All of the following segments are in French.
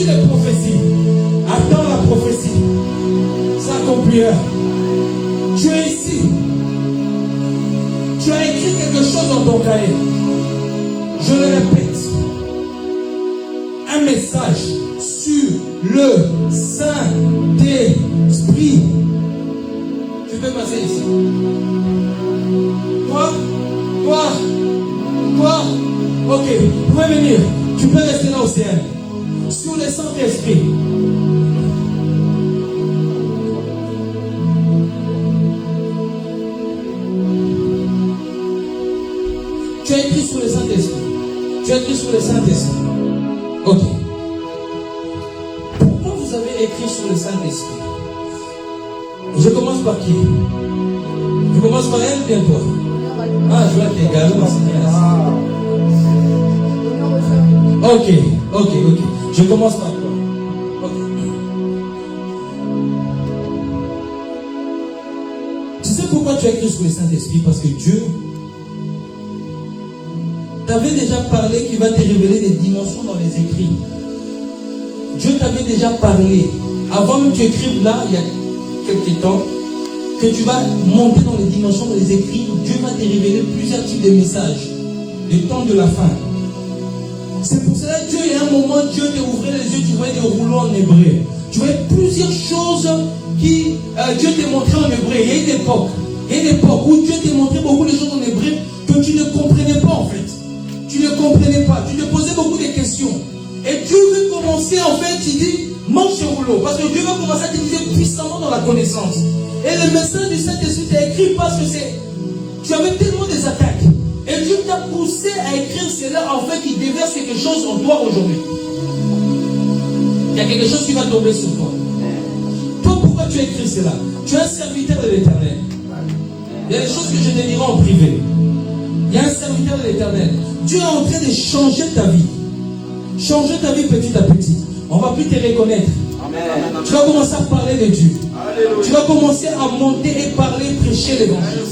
reçu les prophéties. Attends la prophétie. S'accomplira. Tu es ici. Tu as écrit quelque chose dans ton cahier. Je le répète. Un message sur le Saint-Esprit. Tu peux passer ici. Toi. Ok, vous pouvez venir. Tu peux rester là au CM. Sur le Saint-Esprit. Tu as écrit sur le Saint-Esprit. Tu as écrit sur le Saint-Esprit. Ok. Pourquoi vous avez écrit sur le Saint-Esprit? Je commence par qui? Je commence par elle ou bien toi? Ah, je vois tes galons, c'est bien. Ok. Je commence par toi. Ok. Tu sais pourquoi tu as écrit sur le Saint-Esprit? Parce que Dieu t'avait déjà parlé qu'il va te révéler des dimensions dans les écrits. Dieu t'avait déjà parlé. Avant même que tu écrives là, il y a quelques temps, que tu vas monter dans les dimensions dans les écrits. Dieu va te révéler plusieurs types de messages. Le temps de la fin. C'est pour cela que Dieu, il y a un moment, Dieu t'ouvrait les yeux, tu voyais des rouleaux en hébreu. Tu voyais plusieurs choses qui Dieu t'a montré en hébreu. Il y a une époque où Dieu t'a montré beaucoup de choses en hébreu que tu ne comprenais pas en fait. Tu ne comprenais pas, tu te posais beaucoup de questions. Et Dieu veut commencer en fait, il dit, mange ce rouleau. Parce que Dieu veut commencer à t'utiliser puissamment dans la connaissance. Et le message du Saint-Esprit t'a écrit parce que tu avais tellement des attaques. Et Dieu t'a poussé à écrire cela, en fait, il déverse quelque chose en toi aujourd'hui. Il y a quelque chose qui va tomber sur toi. Toi, pourquoi tu as écrit cela? Tu es un serviteur de l'Éternel. Il y a des choses que je te dirai en privé. Il y a un serviteur de l'Éternel. Dieu est en train de changer ta vie. Changer ta vie petit à petit. On ne va plus te reconnaître. Amen. Tu vas commencer à parler de Dieu. Alléluia. Tu vas commencer à monter et parler, prêcher l'évangile.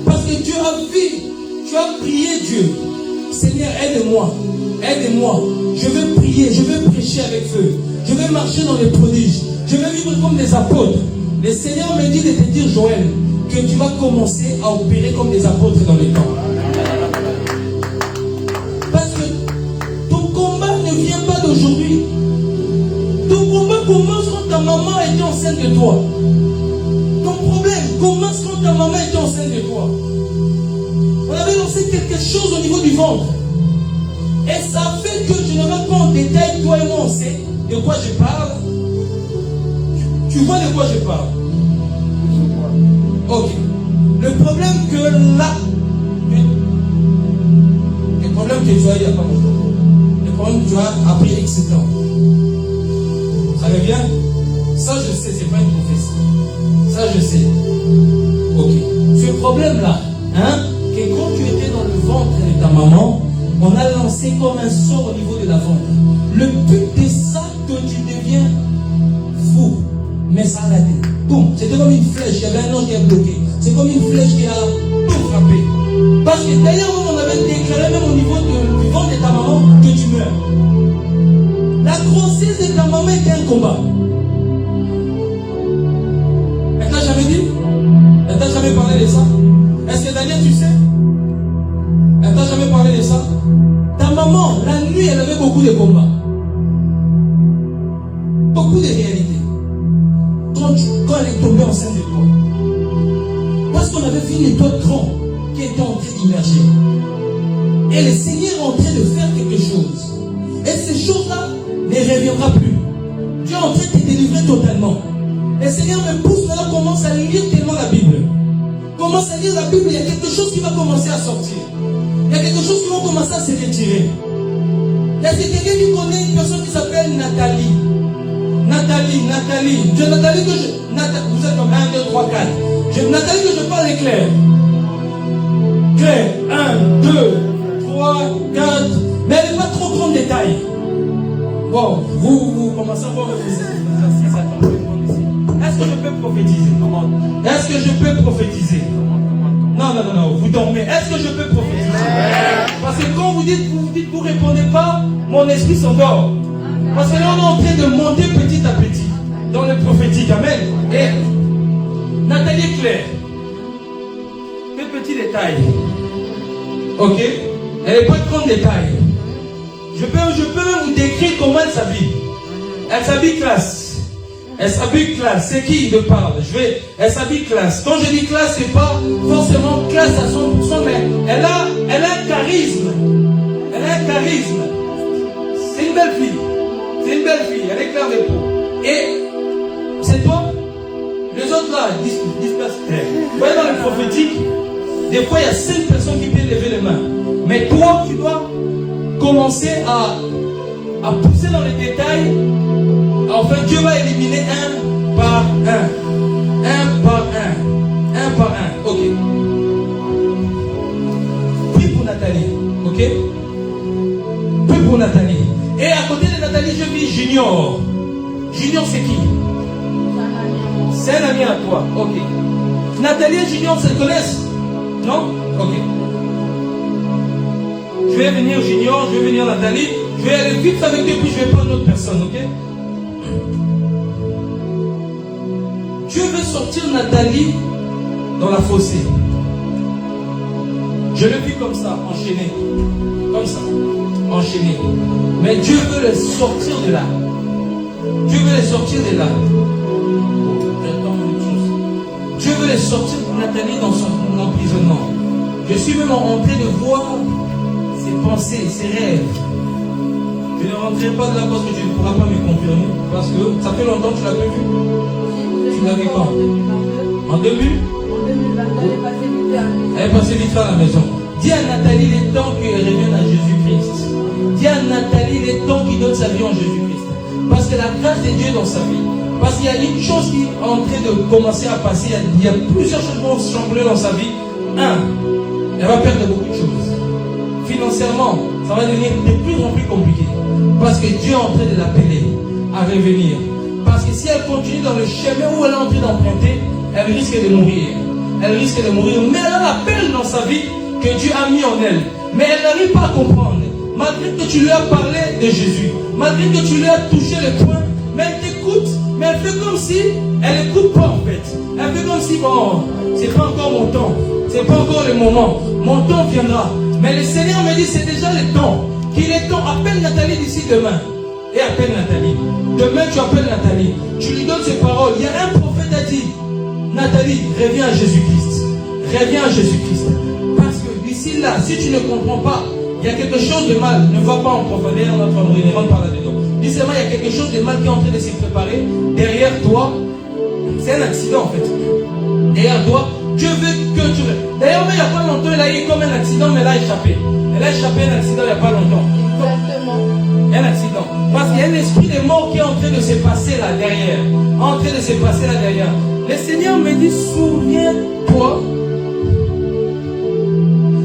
Parce que Dieu a vu. Tu as prié Dieu. Seigneur, aide-moi. Aide-moi. Je veux prier. Je veux prêcher avec feu. Je veux marcher dans les prodiges. Je veux vivre comme des apôtres. Le Seigneur me dit de te dire, Joël, que tu vas commencer à opérer comme des apôtres dans les temps. Ne vient pas d'aujourd'hui. Ton combat commence quand ta maman était enceinte de toi. Ton problème commence quand ta maman était enceinte de toi. On avait lancé quelque chose au niveau du ventre. Et ça fait que je ne vais pas en détail, toi et moi on sait de quoi je parle. Tu vois de quoi je parle? Ok. Le problème que là, le problème que tu as, il n'y a pas longtemps. Tu as appris X temps. Ça revient? Ça je sais, c'est pas une prophétie. Ça je sais. Ok. Ce problème-là, que quand tu étais dans le ventre de ta maman, on a lancé comme un sort au niveau de la ventre. Le but de ça, que tu deviens fou. Mais ça a raté. Boum. C'était comme une flèche. Il y avait un ange qui a bloqué. C'est comme une flèche qui a tout frappé. Parce que d'ailleurs, on avait déclaré même au niveau du ventre de ta maman que tu meurs. La grossesse de ta maman était un combat. Elle t'a jamais dit? Elle t'a jamais parlé de ça? Est-ce que Daniel, tu sais? Elle t'a jamais parlé de ça? Ta maman, la nuit, elle avait beaucoup de combats. Beaucoup de réalités. Quand elle est tombée enceinte de toi. Parce qu'on avait vu une étoile grande qui était en train d'immerger. Et le Seigneur est en train de faire quelque chose. Et ces choses-là ne reviendra plus. Dieu est en train de te délivrer totalement. Le Seigneur me pousse maintenant, commence à lire tellement la Bible. Commence à lire la Bible, il y a quelque chose qui va commencer à sortir. Il y a quelque chose qui va commencer à se retirer. Il y a quelqu'un qui connaît une personne qui s'appelle Nathalie. Nathalie. Vous êtes comme 1, 2, 3, 4. Nathalie que je parle est Claire. Claire, 1, 2, 3, 4. Mais elle n'est pas trop grande détail. Bon, vous commencez à voir les exercices. Est-ce que je peux prophétiser? Est-ce que je peux prophétiser? Non, vous dormez. Est-ce que je peux prophétiser? Parce que quand vous dites, vous répondez pas, mon esprit s'endort. Parce que là, on est en train train de monter petit à petit dans le prophétique. Amen. Et Nathalie est claire. Quel petit détail. Ok. Elle n'est pas trop de détails. Je peux même vous décrire comment elle s'habille. Elle s'habille classe. Elle s'habille classe. C'est qui me parle? Elle s'habille classe. Quand je dis classe, c'est pas forcément classe à 100%, mais elle a un charisme. Elle a un charisme. C'est une belle fille. C'est une belle fille. Elle est claire de peau. Et c'est toi. Les autres là, dispersent. Vous voyez dans le prophétique, des fois il y a 5 personnes qui peuvent lever les mains. Mais toi, tu dois commencer à pousser dans les détails. Enfin, Dieu va éliminer un par un. Un par un. Un par un. Ok. Puis pour Nathalie. Ok. Puis pour Nathalie. Et à côté de Nathalie, je vis Junior. Junior, c'est qui? C'est un ami à toi. Ok. Nathalie et Junior se connaissent? Non? Ok. Je vais venir Junior, je vais venir Nathalie. Je vais aller vite avec eux, puis je vais prendre une autre personne, ok? Dieu veut sortir Nathalie dans la fossée. Je le vis comme ça, enchaîné. Comme ça, enchaîné. Mais Dieu veut le sortir de là. Dieu veut le sortir de là. J'attends une chose. Dieu veut le sortir de Nathalie dans son emprisonnement. Je suis même en train de voir ses pensées, ses rêves. Je ne rentrerai pas de là parce que tu ne pourras pas me confirmer. Parce que ça fait longtemps que tu l'as pas vu. Tu l'as vu quand? En 2000? En 2022, elle est passée vite fait à la maison. Dis à Nathalie les temps qu'elle revienne à Jésus-Christ. Dis à Nathalie les temps qu'il donne sa vie en Jésus-Christ. Parce que la grâce de Dieu est dans sa vie. Parce qu'il y a une chose qui est en train de commencer à passer. Il y a plusieurs choses qui vont se chambouler dans sa vie. Elle va perdre beaucoup de choses. Financièrement, ça va devenir de plus en plus compliqué. Parce que Dieu est en train de l'appeler à revenir. Parce que si elle continue dans le chemin où elle est en train d'emprunter, elle risque de mourir. Elle risque de mourir. Mais elle a l'appel dans sa vie que Dieu a mis en elle. Mais elle n'arrive pas à comprendre. Malgré que tu lui as parlé de Jésus, malgré que tu lui as touché le point, mais elle t'écoute. Mais elle fait comme si elle n'écoute pas en fait. Elle fait comme si, bon, c'est pas encore mon temps. C'est pas encore le moment. Mon temps viendra. Mais le Seigneur me dit, c'est déjà le temps. Qu'il est temps. Appelle Nathalie d'ici demain. Et appelle Nathalie. Demain, tu appelles Nathalie. Tu lui donnes ces paroles. Il y a un prophète qui a dit, Nathalie, reviens à Jésus-Christ. Reviens à Jésus-Christ. Parce que d'ici là, si tu ne comprends pas, il y a quelque chose de mal. Ne va pas en profondeur, notre famille, ne rentre pas là-dedans. Dis seulement, il y a quelque chose de mal qui est en train de se préparer. Derrière toi, c'est un accident en fait. Derrière toi, Dieu veut que tu... D'ailleurs, il n'y a pas longtemps, elle a eu comme un accident, mais elle a échappé. Elle a échappé à un accident il n'y a pas longtemps. Exactement. Un accident. Parce qu'il y a un esprit de mort qui est en train de se passer là derrière. En train de se passer là derrière. Le Seigneur me dit, souviens-toi.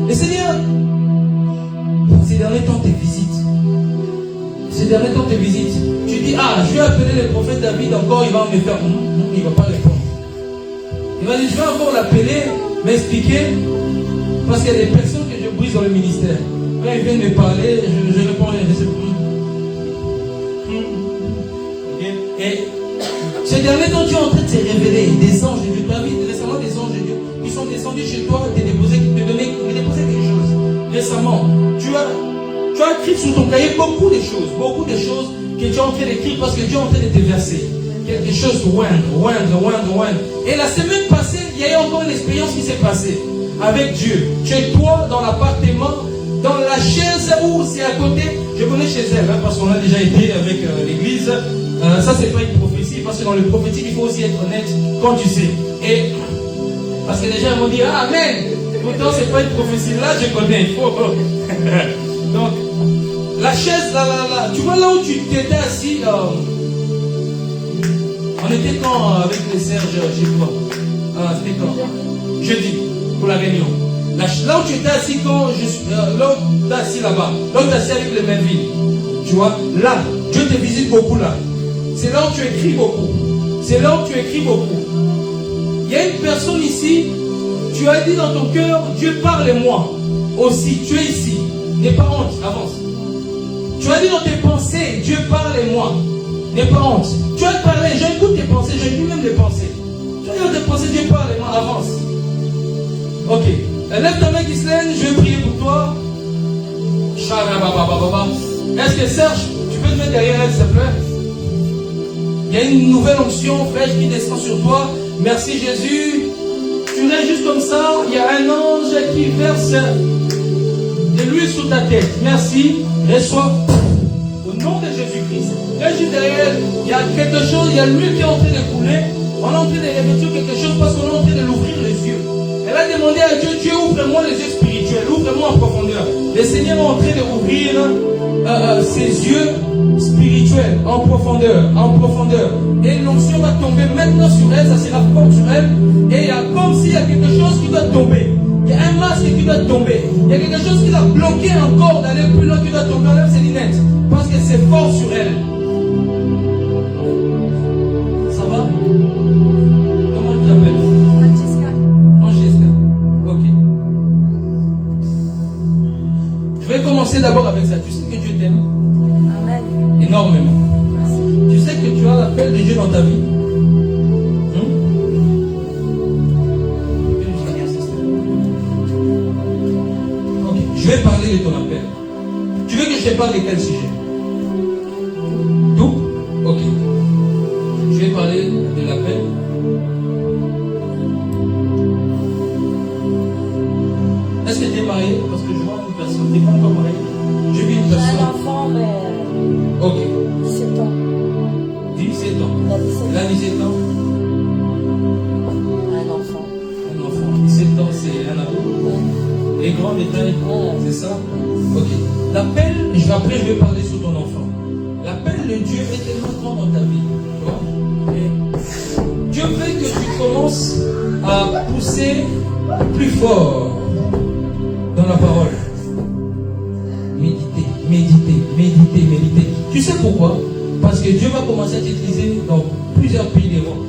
Le Seigneur, ces derniers temps, te visite. Ces derniers temps, te visite. Tu dis, je vais appeler le prophète David encore, il va me faire. Non, il ne va pas répondre. Il va dire, je vais encore l'appeler, m'expliquer. Parce qu'il y a des personnes que je brise dans le ministère. Quand ils viennent me parler, je réponds rien. Et ces derniers temps, tu es en train de te révéler des anges de Dieu. Tu as vu récemment des anges de Dieu qui sont descendus chez toi, qui te déposaient quelque chose. Récemment, tu as écrit sur ton cahier beaucoup de choses que tu es en train d'écrire parce que Dieu est en train de te verser. Quelque chose moindre. Et la semaine passée, il y a eu encore une expérience qui s'est passée avec Dieu. Chez toi, dans l'appartement, dans la chaise où c'est à côté. Je connais chez elle, parce qu'on a déjà été avec l'église. Ça, c'est pas une prophétie, parce que dans le prophétique, il faut aussi être honnête quand tu sais. Et parce que les gens vont dire, amen. Pourtant, c'est pas une prophétie. Là, je connais. Il faut. Donc, la chaise, là. Tu vois là où tu t'étais assis. On était quand avec les Serge chez toi? C'était quand? Jeudi, pour la réunion. Là où tu étais assis quand là où tu es assis là-bas, là où tu es assis avec les Melville, tu vois, là, Dieu te visite beaucoup là. C'est là où tu écris beaucoup. Il y a une personne ici, tu as dit dans ton cœur, Dieu parle-moi aussi, tu es ici. N'aie pas honte, avance. Tu as dit dans tes pensées, Dieu parle-moi. N'aie pas honte. Tu vas parler, j'écoute tes pensées, j'écoute même les pensées. Tu vas tes pensées, Dieu parle, et moi avance. Ok. Lève ta main, Ghislaine, je vais prier pour toi. Est-ce que Serge, tu peux te mettre derrière elle, s'il te plaît? Il y a une nouvelle onction fraîche qui descend sur toi. Merci Jésus. Tu restes juste comme ça. Il y a un ange qui verse de l'huile sur ta tête. Merci. Reçois. Au nom de Jésus-Christ. Reste juste derrière elle. Il y a quelque chose. Il y a l'huile qui est en train de couler. On est en train de revêtir quelque chose parce qu'on est en train de l'ouvrir les yeux. Elle a demandé à Dieu, Dieu ouvre-moi les yeux spirituels, ouvre-moi en profondeur. Le Seigneur est en train d'ouvrir ses yeux spirituels en profondeur, en profondeur. Et l'onction va tomber maintenant sur elle, ça sera fort sur elle. Et il y a comme s'il y a quelque chose qui doit tomber. Il y a un masque qui doit tomber. Il y a quelque chose qui l'a bloqué encore d'aller plus loin, qui doit tomber. Enlève ses lunettes. Parce que c'est fort sur elle. Ça va? Comment tu t'appelles? Je vais commencer d'abord avec ça. Tu sais que Dieu t'aime. Amen. Énormément. Merci. Tu sais que tu as l'appel de Dieu dans ta vie. Ok. Je vais parler de ton appel. Tu veux que je te parle de quel sujet? Tout? Ok. Je vais parler de l'appel. Est-ce que tu es marié? Parce que je vois une personne. Tu n'es pas encore marié? J'ai vu une personne. J'ai un enfant, mais. Ok. 17 ans. 17 ans. Il a 17 ans. Il a 17 ans. Un enfant. Un enfant. 17 ans, c'est un ado. Ouais. Les grands détails, Ouais. c'est ça? Ok. L'appel, après je vais parler sur ton enfant. L'appel de Dieu est tellement grand dans ta vie. Tu vois? Et Dieu veut que tu commences à pousser plus fort dans la parole. Méditer, méditer, méditer, méditer. Tu sais pourquoi? Parce que Dieu va commencer à t'utiliser dans plusieurs pays du monde.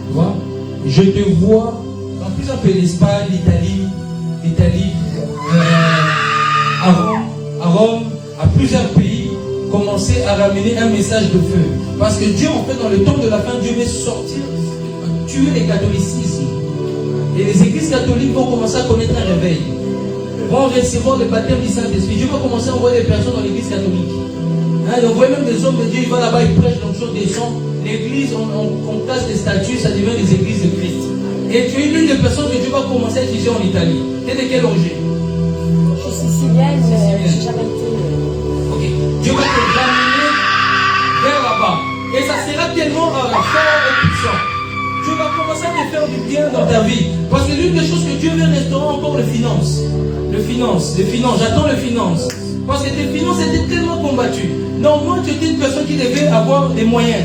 Tu vois? Je te vois dans plusieurs pays, l'Espagne, l'Italie, à Rome, à plusieurs pays, commencer à ramener un message de feu. Parce que Dieu, en fait, dans le temps de la fin, Dieu veut sortir, tuer les catholicismes. Et les églises catholiques vont commencer à connaître un réveil. Vont recevoir le baptême du Saint-Esprit. Dieu va commencer à envoyer des personnes dans l'église catholique. Hein, on voit même des hommes de Dieu, ils vont là-bas, ils prêchent, l'onction descend. L'église, on casse des statues, ça devient des églises de Christ. Et tu es l'une des personnes que Dieu va commencer à utiliser en Italie. Tu es de quelle origine? Je suis sicilienne, mais je n'ai jamais été. Ok. Dieu va te ramener vers là-bas. Et ça sera tellement fort et puissant. Dieu va commencer à te faire du bien dans ta vie. Parce que l'une des choses que Dieu veut restaurer encore, les finances. Les finances. J'attends les finances. Parce que tes finances étaient tellement combattues. Normalement, tu étais une personne qui devait avoir des moyens.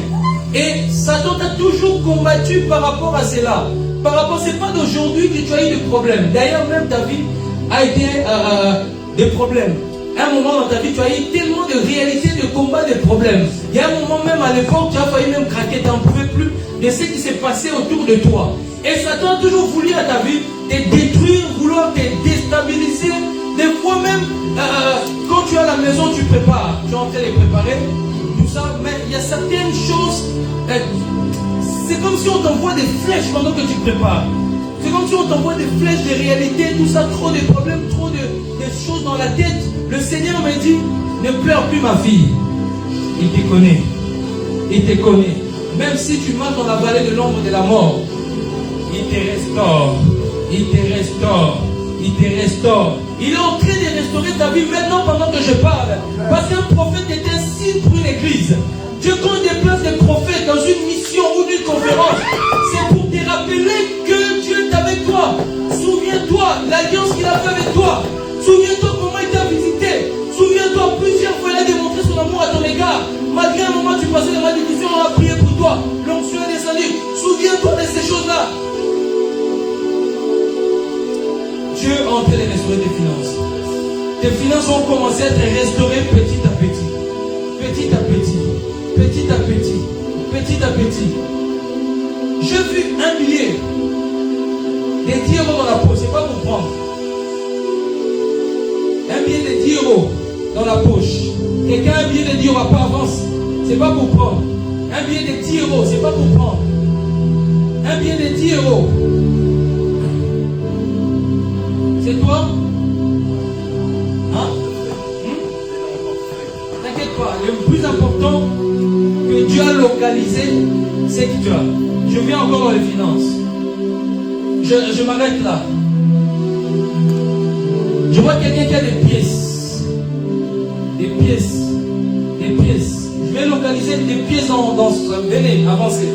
Et Satan t'a toujours combattu par rapport à cela. Par rapport, c'est pas d'aujourd'hui que tu as eu des problèmes. D'ailleurs, même ta vie a été des problèmes. À un moment dans ta vie, tu as eu tellement de réalités, de combats, de problèmes. Il y a un moment même à l'époque, tu as failli même craquer, tu n'en pouvais plus de ce qui s'est passé autour de toi. Et Satan a toujours voulu à ta vie te détruire, vouloir te déstabiliser. Des fois même, quand tu es à la maison, tu prépares. Tu es en train de préparer tout ça, mais il y a certaines choses. C'est comme si on t'envoie des flèches pendant que tu prépares. C'est comme si on t'envoie des flèches de réalité, tout ça, trop de problèmes, trop de choses dans la tête. Le Seigneur me dit, ne pleure plus ma fille. Il te connaît. Il te connaît. Même si tu marches dans la vallée de l'ombre de la mort, il te restaure. Il te restaure. Il te restaure. Il est en train de restaurer ta vie maintenant pendant que je parle. Parce qu'un prophète est un signe pour une église. Dieu, quand il déplace des prophètes dans une mission ou une conférence, c'est pour te rappeler que Dieu est avec toi. Souviens-toi l'alliance qu'il a fait avec toi. Souviens-toi comment il t'a visité. Souviens-toi plusieurs fois il a démontré son amour à ton égard. Malgré un moment tu passais dans ma diffusion, on a prié pour toi. L'onction est descendue. Souviens-toi de ces choses-là. Dieu est en train de restaurer tes finances. Tes finances vont commencer à être restaurées petit à petit. Petit à petit. Petit à petit. Petit à petit. J'ai vu 1 billet de 10 euros dans la poche. C'est pas pour prendre. 1 billet de 10 euros dans la poche. Quelqu'un a un billet de 10 euros, pas avance. C'est pas pas pour prendre. Un billet de 10 euros, c'est pas pour prendre. Un billet de 10 euros. C'est toi? Hein? T'inquiète pas, le plus important que Dieu a localisé, c'est que tu as. Je viens encore dans les finances. Je m'arrête là. Je vois quelqu'un qui a des pièces. Des pièces. Des pièces. Je vais localiser des pièces dans ce. Venez, avancez.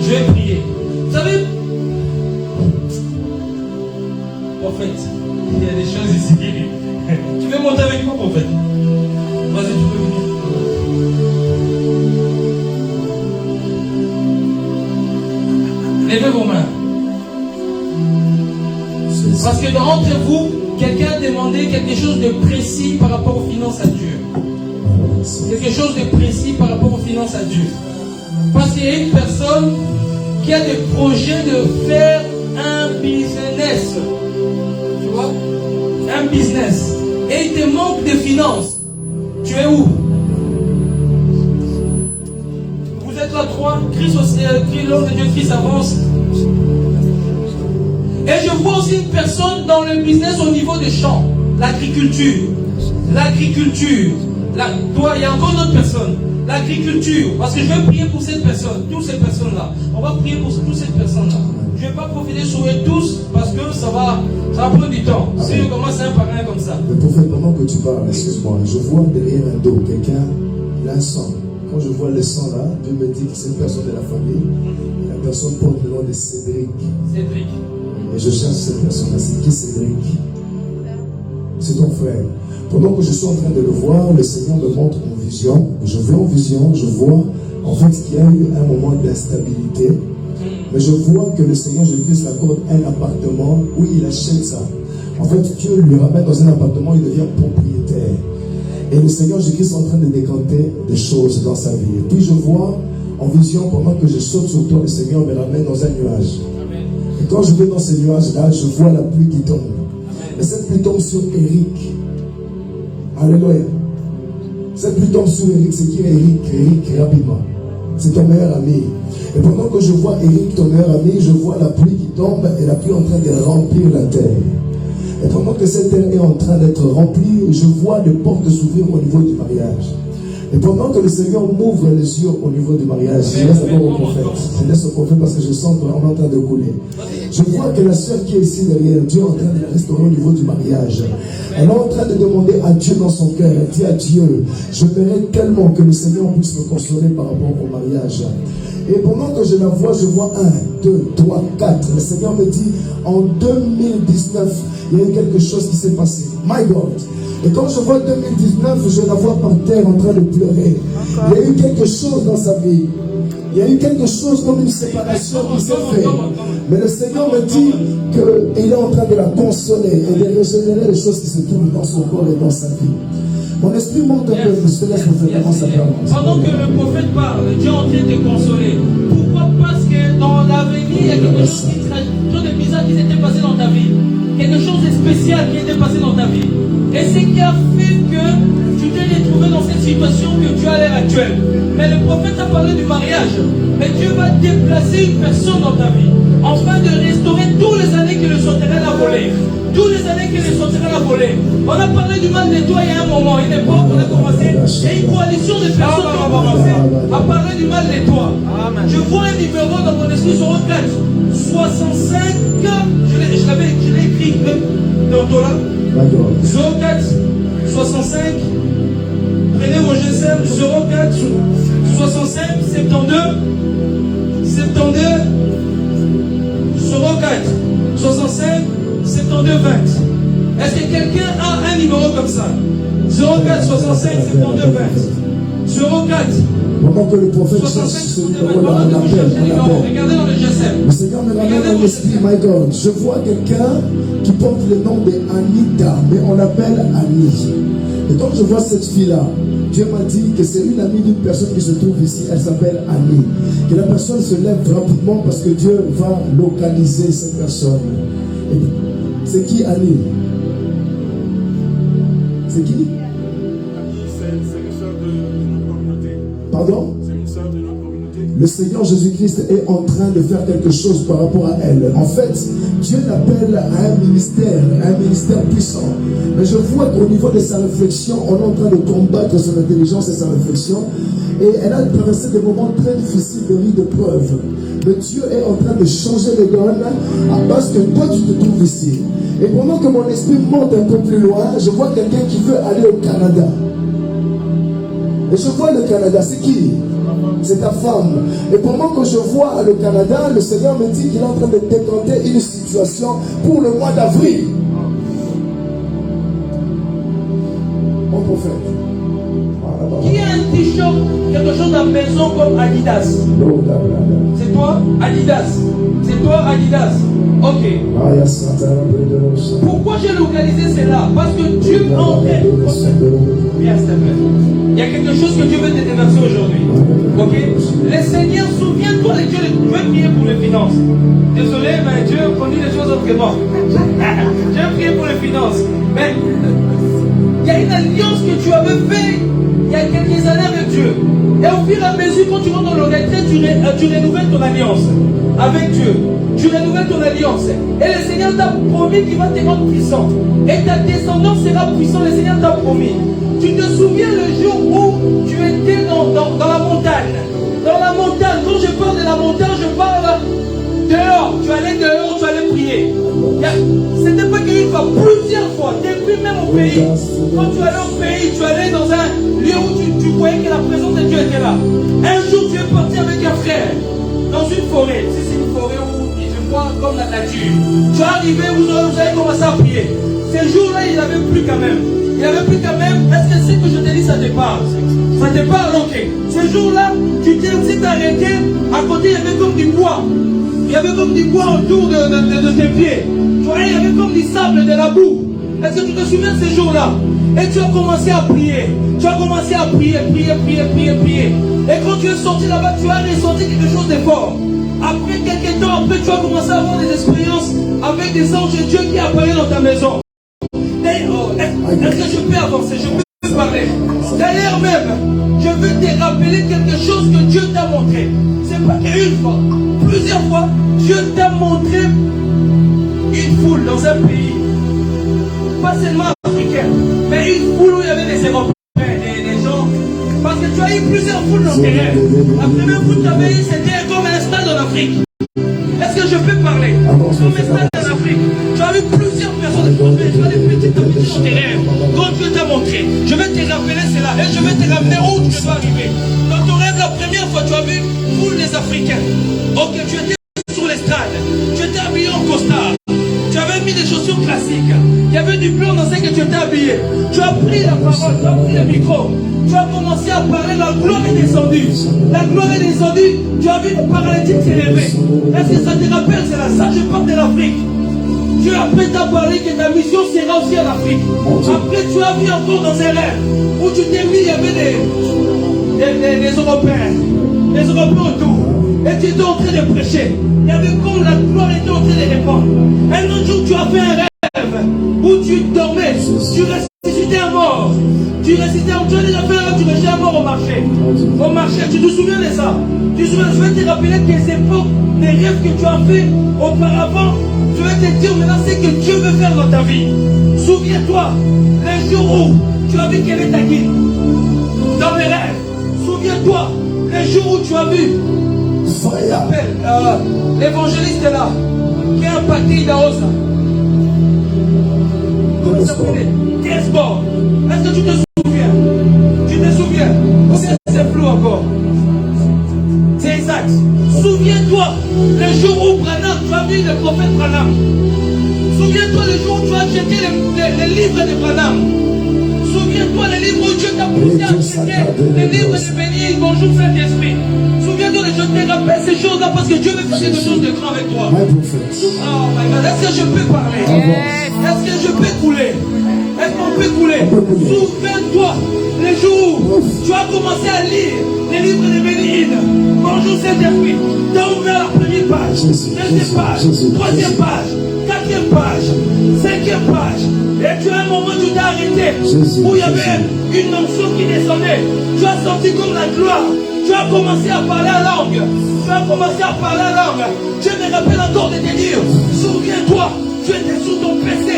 Je vais prier. Vous savez, prophète, il y a des choses ici. Tu veux monter avec moi, prophète? Vas-y, tu peux venir. Levez vos mains. Parce que d'entre vous, quelqu'un a demandé quelque chose de précis par rapport aux finances à Dieu. Quelque chose de précis par rapport aux finances à Dieu. Parce qu'il y a une personne qui a des projets de faire un business. Tu vois? Un business. Et il te manque de finances. Tu es où? Vous êtes là trois. Christ, l'homme de Dieu, Christ avance. Et je vois aussi une personne dans le business au niveau des champs. L'agriculture. L'agriculture. Toi, il y a encore une autre personne. L'agriculture. Parce que je vais prier pour cette personne. Toutes ces personnes-là. On va prier pour toutes ces personnes-là. Je ne vais pas profiter sur eux tous parce que ça va prendre du temps. Si je commence un par un comme ça. Le prophète, pendant que tu parles, excuse-moi, je vois derrière un dos quelqu'un, il a un sang. Quand je vois le sang là, Dieu me dit que c'est une personne de la famille. La personne porte le nom de Cédric. Cédric. Et je cherche cette personne-là. C'est qui Cédric? C'est ton frère. Pendant que je suis en train de le voir, le Seigneur me montre en vision. Je vais en vision, je vois en fait qu'il y a eu un moment d'instabilité. Mais je vois que le Seigneur Jésus-Christ accorde un appartement où il achète ça. En fait, Dieu lui ramène dans un appartement, il devient propriétaire. Et le Seigneur Jésus-Christ est en train de décanter des choses dans sa vie. Et puis je vois en vision, pendant que je saute sur toi, le Seigneur me ramène dans un nuage. Et quand je vais dans ces nuages-là, je vois la pluie qui tombe. Et cette pluie tombe sur Eric. Alléluia. Cette pluie tombe sur Eric. C'est qui Eric? Eric, rapidement. C'est ton meilleur ami. Et pendant que je vois Eric, ton meilleur ami, je vois la pluie qui tombe et la pluie en train de remplir la terre. Et pendant que cette terre est en train d'être remplie, je vois des portes s'ouvrir au niveau du mariage. Et pendant que le Seigneur m'ouvre les yeux au niveau du mariage, je laisse d'abord au prophète. Je laisse au prophète parce que je sens qu'on est en train de couler. Je vois que la sœur qui est ici derrière, Dieu est en train de la restaurer au niveau du mariage. Elle est en train de demander à Dieu dans son cœur. Elle dit à Dieu, je mérite tellement que le Seigneur puisse me consoler par rapport au mariage. Et pendant que je la vois, je vois 1, 2, 3, 4. Le Seigneur me dit, en 2019, il y a eu quelque chose qui s'est passé. My God. Et quand je vois 2019, je la vois par terre en train de pleurer. Il y a eu quelque chose dans sa vie. Il y a eu quelque chose comme une séparation qui s'est faite. Mais le Seigneur me dit qu'il est en train de la consoler et de régénérer les choses qui se trouvent dans son corps et dans sa vie. Mon esprit monte un peu, je te laisse me faire commencer à parler. Pendant que le prophète parle, Dieu est en train de te consoler. Pourquoi? Parce que dans l'avenir, il y a quelque chose de bizarre qui s'était passé dans ta vie. Quelque chose de spécial qui était passé dans ta vie. Et c'est ce qui a fait que tu t'es retrouvé dans cette situation que tu as à l'heure actuelle. Mais le prophète a parlé du mariage. Mais Dieu va déplacer une personne dans ta vie, afin de restaurer toutes les années que le sauterelle a volé. Toutes les années que le sauterelle a volé. On a parlé du mal de toi il y a un moment, une époque, on a commencé. Il y a une coalition de personnes qui ont commencé à parler du mal de toi. Je vois un numéro dans mon esprit sur 4, 65, je l'ai écrit dans ton là. 04 65, prenez vos GSM, 04 65 72 72 04 65 72 20. Est-ce que quelqu'un a un numéro comme ça? 04 65 72 20 04. Pendant que le prophète cherche ce numéro-là, on appelle. Regardez dans le GSM. Le Seigneur me ramène dans l'esprit, my God. Je vois quelqu'un qui porte le nom de Anita, mais on l'appelle Annie. Et quand je vois cette fille-là, Dieu m'a dit que c'est une amie d'une personne qui se trouve ici, elle s'appelle Annie. Que la personne se lève rapidement parce que Dieu va localiser cette personne. Et c'est qui Annie? C'est qui? C'est le soeur de notre communauté. Pardon? C'est une sœur de notre communauté. Le Seigneur Jésus-Christ est en train de faire quelque chose par rapport à elle. En fait, Dieu l'appelle à un ministère puissant. Mais je vois qu'au niveau de sa réflexion, on est en train de combattre son intelligence et sa réflexion. Et elle a traversé des moments très difficiles de vie, de preuves. Mais Dieu est en train de changer les donnes parce que toi, tu te trouves ici. Et pendant que mon esprit monte un peu plus loin, je vois quelqu'un qui veut aller au Canada. Et je vois le Canada, c'est qui? C'est ta femme. Et pendant que je vois le Canada, le Seigneur me dit qu'il est en train de décanter une situation pour le mois d'avril. Mon prophète. Qui a un t-shirt, quelque chose à la maison comme Adidas? C'est toi, Adidas. C'est toi, Adidas. Ok. Pourquoi j'ai localisé cela? Parce que Dieu est en train. Bien, s'il te plaît. Il y a quelque chose que Dieu veut te déverser aujourd'hui. Ok? Le Seigneur, souviens-toi de Dieu. Je vais prier pour les finances. Désolé, mais Dieu conduit les choses autrement. Je vais prier pour les finances. Mais il y a une alliance que tu avais faite il y a quelques années avec Dieu. Et au fur et à mesure, quand tu rentres dans le retrait, tu renouvelles ton alliance avec Dieu. Tu renouvelles ton alliance. Et le Seigneur t'a promis qu'il va te rendre puissant. Et ta descendance sera puissante. Le Seigneur t'a promis. Tu te souviens le jour où tu étais dans la montagne. Dans la montagne, quand je parle de la montagne, je parle dehors. Tu allais dehors, tu allais prier. C'était pas qu'une fois, plusieurs fois. Depuis même au pays. Quand tu allais au pays, tu allais dans un lieu où tu voyais que la présence de Dieu était là. Un jour, tu es parti avec un frère dans une forêt. C'est une forêt où je vois comme la nature. Tu es arrivé, vous avez commencé à prier. Ces jours-là, il n'avait plus quand même. Il n'y avait plus quand même. Est-ce que c'est que je te dis, ça te parle? Ça te parle, ok. Ce jour-là, tu t'es arrêté. À côté, il y avait comme du bois. Il y avait comme du bois autour de tes pieds. Tu vois, il y avait comme du sable, de la boue. Est-ce que tu te souviens de ces jours-là? Et tu as commencé à prier. Tu as commencé à prier. Et quand tu es sorti là-bas, tu as ressenti quelque chose de fort. Après quelques temps, après, tu as commencé à avoir des expériences avec des anges de Dieu qui apparaissent dans ta maison. Est-ce que je peux avancer? Je peux parler. D'ailleurs même, je veux te rappeler quelque chose que Dieu t'a montré. C'est pas qu'une fois, plusieurs fois, Dieu t'a montré une foule dans un pays. Pas seulement africain, mais une foule où il y avait des Européens, des gens. Parce que tu as eu plusieurs foules dans tes rêves. La première foule que tu avais eu, c'était comme un stade en Afrique. Est-ce que je peux parler? Comme un stade en Afrique. Tu as eu plusieurs personnes, tu as des petites habitudes dans tes rêves. Quand Dieu t'a montré, je vais te rappeler cela et je vais te ramener où tu vas arriver. Dans ton rêve, la première fois, tu as vu foule des Africains. Ok, tu étais sur l'estrade. Tu étais habillé en costard. Tu avais mis des chaussures classiques. Il y avait du blanc dans ce que tu étais habillé. Tu as pris la parole, tu as pris le micro. Tu as commencé à parler, la gloire est descendue. La gloire est descendue. Tu as vu le paralytique s'élever. Est-ce que ça te rappelle? C'est la sage part de l'Afrique. Dieu après t'a parlé que ta mission sera aussi en Afrique. Après tu as vu encore dans un rêve où tu t'es mis, il y avait des Européens. Les Européens autour. Et tu étais en train de prêcher. Il y avait comme la gloire était en train de répandre. Un autre jour, tu as fait un rêve où tu dormais, tu ressuscitais un mort. Tu ressuscitais un mort, tu as déjà fait un rêve, tu ressuscitais un mort au marché. Au marché, tu te souviens de ça? Tu te souviens, je vais te rappeler tes époques, les rêves que tu as fait auparavant. Je vais te dire maintenant ce que Dieu veut faire dans ta vie. Souviens-toi, les jours où tu as vu quel est ta guide. Dans les rêves, souviens-toi, les jours où tu as vu. L'évangéliste est là, qui a impacté Idaosa. Comment ça s'appelle? Kesbor. Est-ce que tu te souviens? Tu te souviens? Ou c'est flou encore? C'est exact. Souviens-toi, le jour où Branham, tu as vu le prophète Branham. Souviens-toi le jour où tu as acheté les livres de Branham. Souviens-toi les livres où Dieu t'a poussé à acheter les livres de béni. Bonjour Saint-Esprit. Souviens-toi, je te rappelle ces choses-là parce que Dieu veut faire quelque chose de grand avec toi. Oh my God, est-ce que je peux parler? Est-ce que je peux couler? Est-ce qu'on peut couler? Souviens-toi, les jours où tu as commencé à lire les livres de Bénéine. Bonjour Saint-Esprit. Tu as ouvert la première page, deuxième page, troisième page, quatrième page, cinquième page. Et tu as un moment où tu t'es arrêté, où il y avait une onction qui descendait. Tu as senti comme la gloire. Tu as commencé à parler en langue. Tu as commencé à parler en langue. Je me rappelle encore de tes livres. Souviens-toi, tu étais sur ton PC,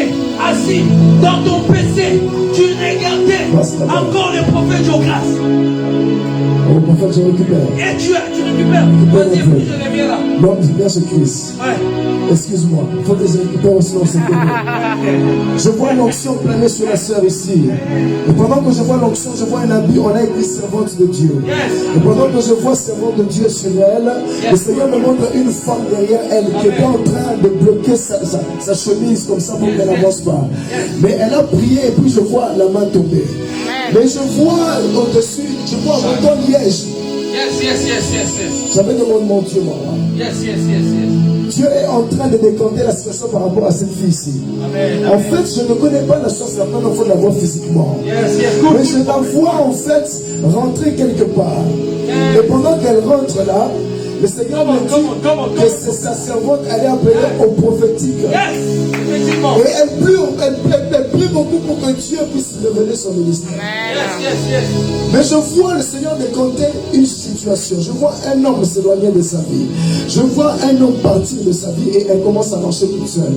assis dans ton PC. Tu regardais encore le prophète Jonas. Le prophète, je récupère. Et tu récupères. Vas-y, je reviens là. L'homme dit bien ce Christ. Ouais. Excuse-moi, il faut que je récupère aussi dans cette Je vois l'onction planée sur la sœur ici. Et pendant que je vois l'onction, je vois un habit, on a écrit servante de Dieu. Yes. Et pendant que je vois servante de Dieu sur elle, le Seigneur me montre une femme derrière elle qui était en train de bloquer sa chemise comme ça pour qu'elle n'avance pas. Mais elle a prié et puis je vois la main tomber. Mais je vois au-dessus, je vois un bouton liège. Yes. J'avais demandé mon Dieu, moi. Yes. Dieu est en train de décanter la situation par rapport à cette fille ici. Amen. En fait, je ne connais pas la source, la première fois de la voir physiquement. Mais je la vois en fait rentrer quelque part. Et pendant qu'elle rentre là, le Seigneur me dit que c'est sa servante, elle est appelée au prophétique. Et elle prie beaucoup pour que Dieu puisse révéler son ministère. Mais je vois le Seigneur décanter une situation. Je vois un homme s'éloigner de sa vie. Je vois un homme partir de sa vie et elle commence à marcher toute seule.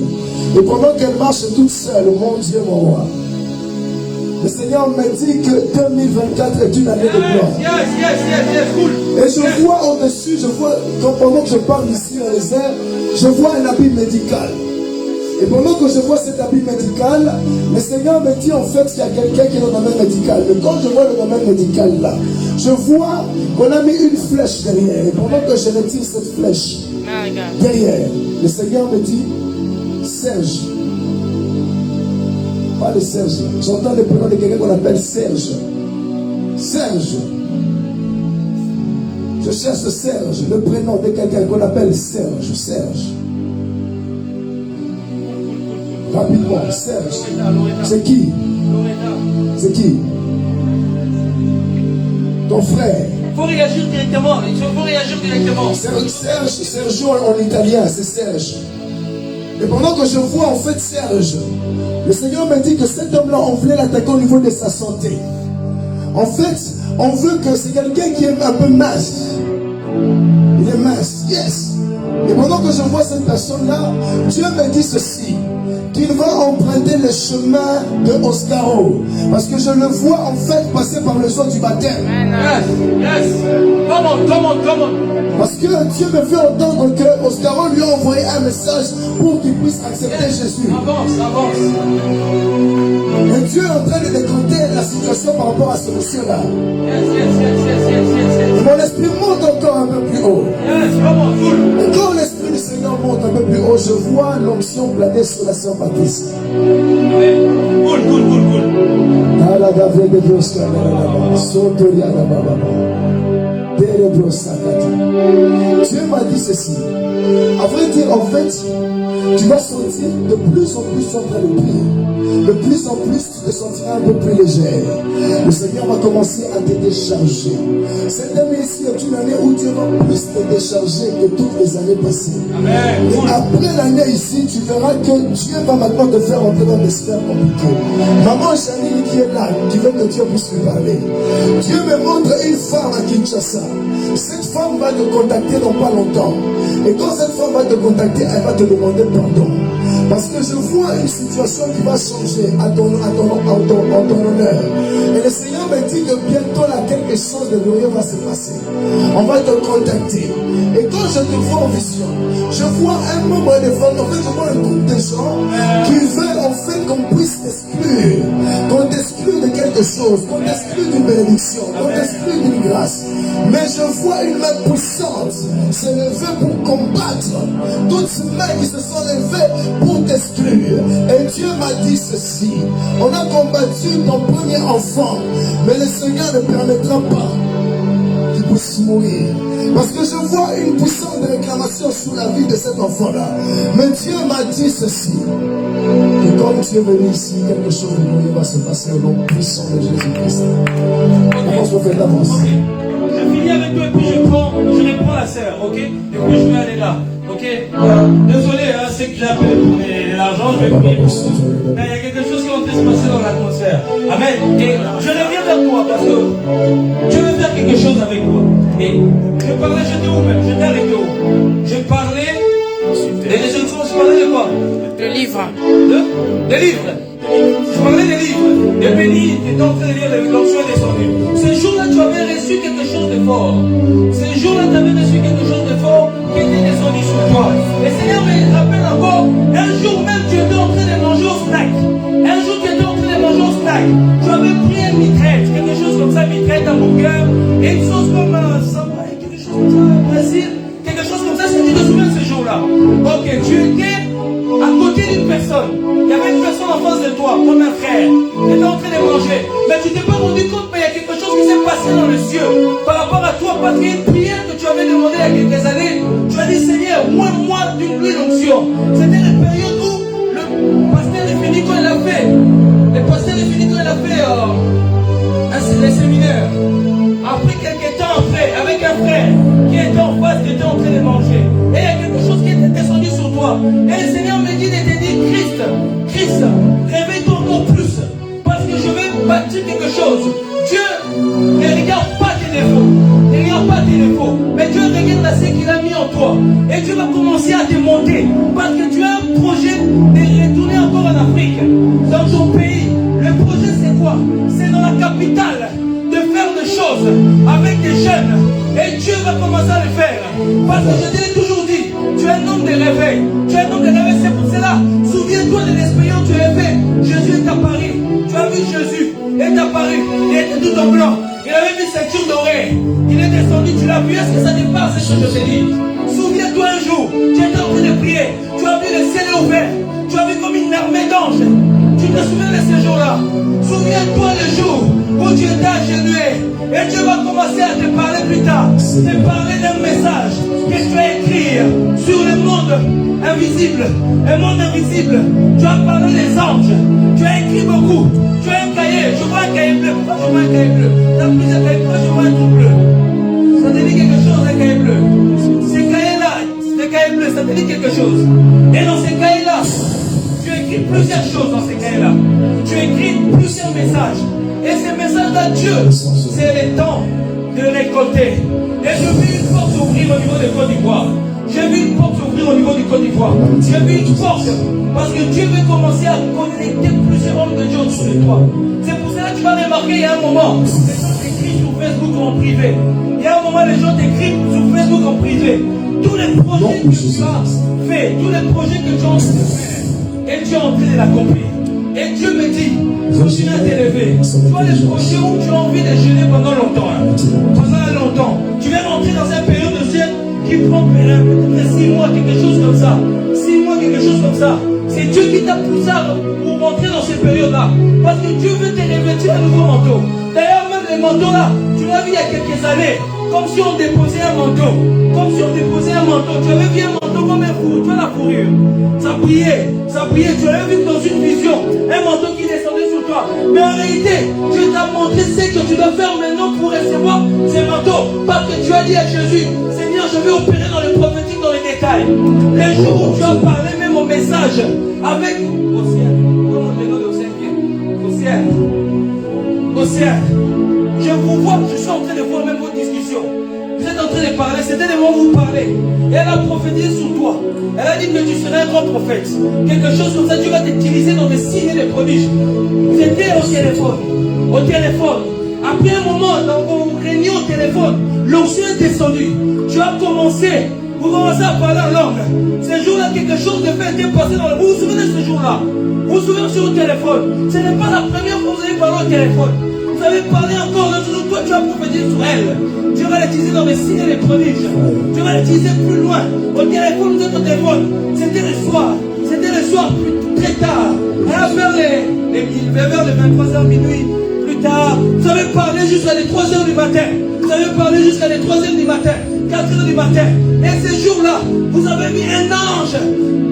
Et pendant qu'elle marche toute seule, mon Dieu, mon roi, le Seigneur me dit que 2024 est une année de gloire. Et je vois au-dessus, je vois, pendant que je parle ici dans les airs, je vois un habit médical. Et pendant que je vois cet habit médical, le Seigneur me dit en fait qu'il y a quelqu'un qui est dans le domaine médical. Mais quand je vois le domaine médical là, je vois qu'on a mis une flèche derrière. Et pendant que je retire cette flèche derrière, le Seigneur me dit, Serge. Pas le Serge. J'entends le prénom de quelqu'un qu'on appelle Serge. Serge. Je cherche Serge, le prénom de quelqu'un qu'on appelle Serge. Serge. Rapidement, Serge. C'est qui? C'est qui? Ton frère. Il faut réagir directement. Sergio en italien, c'est Serge. Et pendant que je vois en fait Serge, le Seigneur me dit que cet homme-là, on voulait l'attaquer au niveau de sa santé. En fait, on veut que c'est quelqu'un qui est un peu mince. Il est mince, yes. Et pendant que je vois cette personne-là, Dieu me dit ceci, qu'il va emprunter le chemin de Oscaro. Parce que je le vois en fait passer par le jour du baptême. Yes. Come on. Parce que Dieu me fait entendre que Oscaro lui a envoyé un message pour qu'il puisse accepter Jésus. Avance. Et Dieu est en train de décanter la situation par rapport à ce monsieur-là. Yes. Et mon esprit monte encore un peu plus haut. Cool. Et quand l'esprit du Seigneur monte un peu plus haut, je vois l'onction planée sur la sœur Baptiste. Cool. Dieu m'a dit ceci. À vrai dire, en fait, tu vas sentir de plus en plus en train de prier. De plus en plus, tu te sentiras un peu plus légère. Le Seigneur va commencer à te décharger. Cette année ici est une année où Dieu va plus te décharger que toutes les années passées. Amen. Et après l'année ici, tu verras que Dieu va maintenant te faire entrer dans des sphères compliquées. Maman Janine qui est là, qui veut que Dieu puisse lui parler. Dieu me montre une femme à Kinshasa. Cette femme va te contacter dans pas longtemps. Et quand cette femme va te contacter, elle va te demander pardon. Parce que je vois une situation qui va changer en ton honneur. Et le Seigneur me dit que bientôt là, quelque chose de glorieux va se passer. On va te contacter. Et quand je te vois en vision, je vois un membre de femmes, en fait je vois un groupe de gens qui veulent en fait qu'on puisse t'exclure. Qu'on t'exclure de quelque chose, qu'on t'exclure d'une bénédiction, qu'on t'exclure d'une grâce. Mais je vois une main puissante se lever pour combattre toutes ces mains qui se sont levées pour t'exclure. Et Dieu m'a dit ceci: on a combattu ton premier enfant, mais le Seigneur ne permettra pas qu'il puisse mourir. Parce que je vois une puissante réclamation sur la vie de cet enfant-là. Mais Dieu m'a dit ceci: que comme tu es venu ici, quelque chose de glorieux va se passer au nom puissant de Jésus-Christ. Avance, prophète, avance. Je finis avec toi et puis je réponds à la sœur, ok? Et puis je vais aller là, ok? Désolé, hein, c'est que j'ai appelé pour l'argent, je vais prier pour vous. Mais il y a quelque chose qui est en train de se passer dans l'atmosphère. Amen. Et je reviens vers toi parce que Dieu veut faire quelque chose avec toi. Et je parlais, j'étais où même? J'étais arrêté où? Je parlais des résolutions, je parlais de quoi? Le livre. Des livres. Je parlais des livres. Et béni, tu es en train de lire l'onction est descendue. Ce jour-là, tu avais reçu quelque chose de fort. Ce jour-là, tu avais reçu quelque chose de fort qui était descendu sur toi. Le Seigneur me rappelle encore, un jour même, tu étais en train de manger au snack. Un jour, tu étais en train de manger au snack. Tu avais pris un mitraite, quelque chose comme ça, mitraite, hamburger, et une sauce comme samouraï, quelque chose comme ça, Brésil, quelque chose comme ça, si tu te souviens de ce jour-là. Ok, tu étais à côté d'une personne. Il y avait une personne en face de toi, comme un frère. Tu étais en train de manger. Mais tu t'es pas rendu compte, mais il y a quelque chose qui s'est passé dans les cieux. Par rapport à toi, parce qu'il y a une prière que tu avais demandé il y a quelques années. Tu as dit, Seigneur, moi d'une huile d'onction. C'était la période où le pasteur est fini quand il a fait. Le pasteur est fini quand il a fait les séminaires. Après quelques temps après, avec un frère qui était en face, qui était en train de manger. Et il y a quelque chose qui était descendu sur toi. Et le Seigneur me dit de te dire, Christ, réveille-toi encore plus. Parce que je vais bâtir quelque chose. Dieu ne regarde pas tes défauts. Ne regarde pas tes défauts. Mais Dieu regarde ce qu'il a mis en toi. Et Dieu va commencer à te monter. Parce que tu as un projet de retourner encore en Afrique. Dans ton pays. Le projet c'est quoi? C'est dans la capitale. De faire des choses avec des jeunes. Et Dieu va commencer à le faire. Parce que je te l'ai toujours dit, tu es un homme de réveil. Tu es un homme de réveil, c'est pour cela. Souviens-toi de l'expérience que tu as fait. Jésus est apparu. Tu as vu Jésus. Il est apparu. Il était tout en blanc. Il avait mis ceinture dorée. Il est descendu, tu l'as vu. Est-ce que ça te parle ce que je te dis? Souviens-toi un jour, tu étais en train de prier. Tu as vu le ciel ouvert. Tu as vu comme une armée d'anges. Tu te souviens de ce jour-là? Souviens-toi le jour où tu étais agenouillé. Et Dieu va commencer à te parler plus tard. Te parler d'un message que tu as écrit sur le monde invisible. Un monde invisible. Tu as parlé des anges. Tu as écrit beaucoup. Tu as un cahier. Je vois un cahier bleu. Pourquoi je vois un cahier bleu? Tu as plusieurs cahiers. Pourquoi je vois un truc bleu? Ça te dit quelque chose, un cahier bleu? Ces cahiers-là, ces cahiers bleus, ça te dit quelque chose? Et dans ces cahiers-là, tu écris plusieurs choses dans ces cahiers-là. Tu écris plusieurs messages. Et ces messages-là, Dieu, c'est le temps de récolter. Et j'ai vu une porte s'ouvrir au niveau de Côte d'Ivoire. J'ai vu une porte s'ouvrir au niveau du Côte d'Ivoire. J'ai vu une porte. Parce que Dieu veut commencer à connecter plusieurs hommes de Dieu autour de toi. C'est pour cela que tu vas remarquer, il y a un moment, les gens t'écrivent sur Facebook ou en privé. Il y a un moment, les gens t'écrivent sur Facebook en privé. Tous les projets que tu as fait, tous les projets que tu as en train de faire, et tu es en train de l'accomplir. Et Dieu me dit, continue à t'élever. Tu vois les projets où tu as envie de jeûner pendant longtemps. Pendant longtemps. Tu viens rentrer dans une période de jeûne qui prend peut-être 6 mois, quelque chose comme ça. 6 mois, quelque chose comme ça. C'est Dieu qui t'a poussé pour rentrer dans cette période-là. Parce que Dieu veut te revêtir un nouveau manteau. D'ailleurs, même les manteaux-là, tu l'as vu il y a quelques années. Comme si on déposait un manteau. Comme si on déposait un manteau. Tu avais vu un manteau comme un fourreau. Tu as la fourrure. Ça brillait. Ça brillait. Tu l'avais vu dans une vision. Un manteau qui descendait sur toi. Mais en réalité, Dieu t'a montré ce que tu dois faire maintenant pour recevoir ces manteaux. Parce que tu as dit à Jésus, Seigneur, je vais opérer dans le prophétique, dans les détails. Les jours où tu as parlé même au message avec Océane. Comment le nom d'Océane? Océane. Je vous vois, je suis en train de voir même vos discussions. Vous êtes en train de parler, c'était le moment où vous parlez. Et elle a prophétisé sur toi. Elle a dit que tu serais un grand prophète. Quelque chose comme ça, Dieu va t'utiliser dans des signes et des prodiges. Vous étiez au téléphone. Au téléphone. Après un moment, dans vos réunions au téléphone, l'onction est descendu. Tu as commencé. Vous commencez à parler en langue. Ce jour-là, quelque chose de fait était passé dans le... Vous vous souvenez de ce jour-là? Vous vous souvenez sur le téléphone? Ce n'est pas la première fois que vous avez parlé au téléphone. Vous avez parlé encore l'autre jour, toi tu as prophétisé sur elle. Dieu va l'utiliser dans les signes et les prodiges. Dieu va l'utiliser plus loin. Au téléphone, vous êtes au téléphone. C'était le soir. C'était le soir très tard. Vers les 23h minuit, plus tard. Vous avez parlé jusqu'à les 3h du matin. Vous avez parlé jusqu'à les 3h du matin. 4h du matin. Et ce jour-là, vous avez vu un ange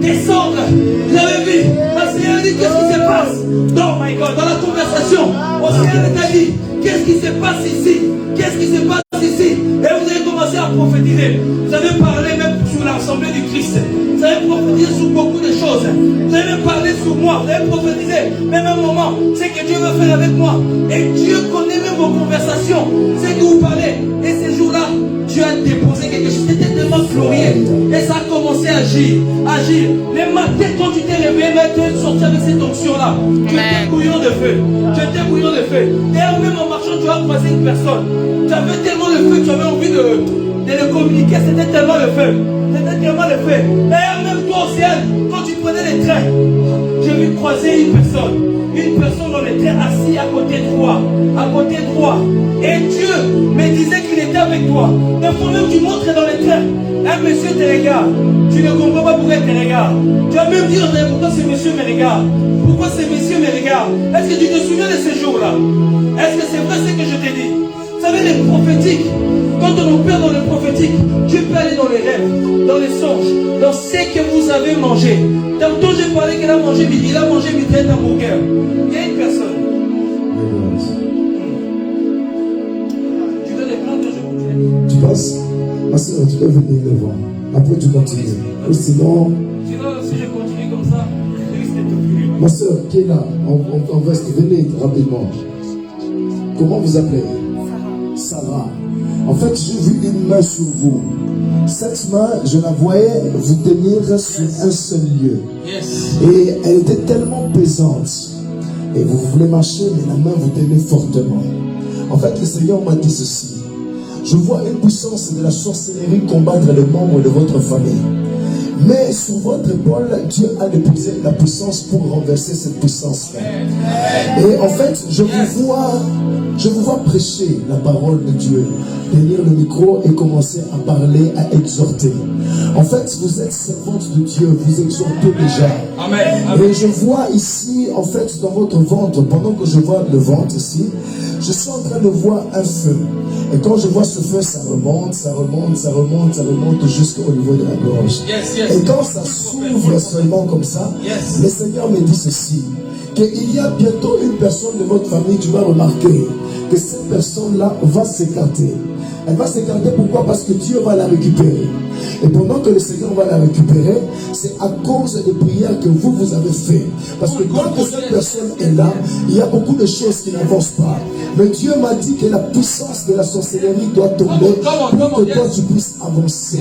descendre. Vous avez vu. Le Seigneur dit qu'est-ce qui se passe? Oh my God, dans la conversation, au Seigneur t'a dit qu'est-ce qui se passe ici? Qu'est-ce qui se passe ici? Et vous avez commencé à prophétiser. Vous avez parlé même sur l'assemblée du Christ. Vous avez prophétisé sur beaucoup de choses. Vous avez même parlé sur moi. Vous avez prophétisé. Même un moment, c'est que Dieu veut faire avec moi. Et Dieu connaît même vos conversations. C'est que vous parlez. Et ces jours-là, agir. Agir. Les matins, quand tu t'es réveillé, tu es sorti avec cette onction-là. Tu étais bouillant de feu. Tu étais bouillant de feu. D'ailleurs, même en marchant, tu as croisé une personne. Tu avais tellement de feu, tu avais envie de le communiquer. C'était tellement le feu. C'était tellement le feu. D'ailleurs, même toi au ciel, quand tu prenais les trains, j'ai vu croiser une personne. Une personne dans les trains assis à côté de toi. À côté de toi. Et Dieu me disait qu'il était avec toi. Des fois même tu montres dans les trains. Un monsieur te regarde. Tu ne comprends pas pourquoi il te regarde. Tu vas même dire pourquoi ce monsieur me regarde. Pourquoi ce monsieur me regarde. Est-ce que tu te souviens de ce jour-là? Est-ce que c'est vrai ce que je t'ai dit? Vous savez, les prophétiques, quand on opère dans le prophétique, Dieu peut aller dans les rêves, dans les songes, dans ce que vous avez mangé. Tantôt j'ai parlé qu'il a mangé midi, il a mangé mitraillette hamburger. Il y a une personne. Tu dois les prendre, je continue. Tu passes, ma soeur, tu dois venir le voir. Après tu continues. Ou sinon, Si je continue comme ça, je risque d'être plus. ma soeur qui est là, on veste, venez rapidement. Comment vous appelez? Sarah. En fait, j'ai vu une main sur vous. Cette main, je la voyais vous tenir sur un seul lieu. Yes. Et elle était tellement pesante. Et vous voulez marcher, mais la main vous tenait fortement. En fait, le Seigneur m'a dit ceci. Je vois une puissance de la sorcellerie combattre les membres de votre famille. Mais sur votre épaule, Dieu a déposé la puissance pour renverser cette puissance-là. Et en fait, je vous vois prêcher la parole de Dieu, tenir le micro et commencer à parler, à exhorter. En fait, vous êtes servante de Dieu, vous exhortez déjà. Amen. Et je vois ici, en fait, dans votre ventre, pendant que je vois le ventre ici, je suis en train de voir un feu. Et quand je vois ce feu, ça remonte, ça remonte, ça remonte, ça remonte jusqu'au niveau de la gorge. Yes, yes. Et quand ça s'ouvre seulement comme ça, Yes. le Seigneur me dit ceci, qu'il y a bientôt une personne de votre famille, tu vas remarquer que cette personne-là va s'écarter. Elle va s'écarter, pourquoi? Parce que Dieu va la récupérer. Et pendant que le Seigneur va la récupérer, c'est à cause des prières que vous avez fait. Parce que tant que cette personne est là, il y a beaucoup de choses qui n'avancent pas. Mais Dieu m'a dit que la puissance de la sorcellerie doit tomber pour que toi tu puisses avancer.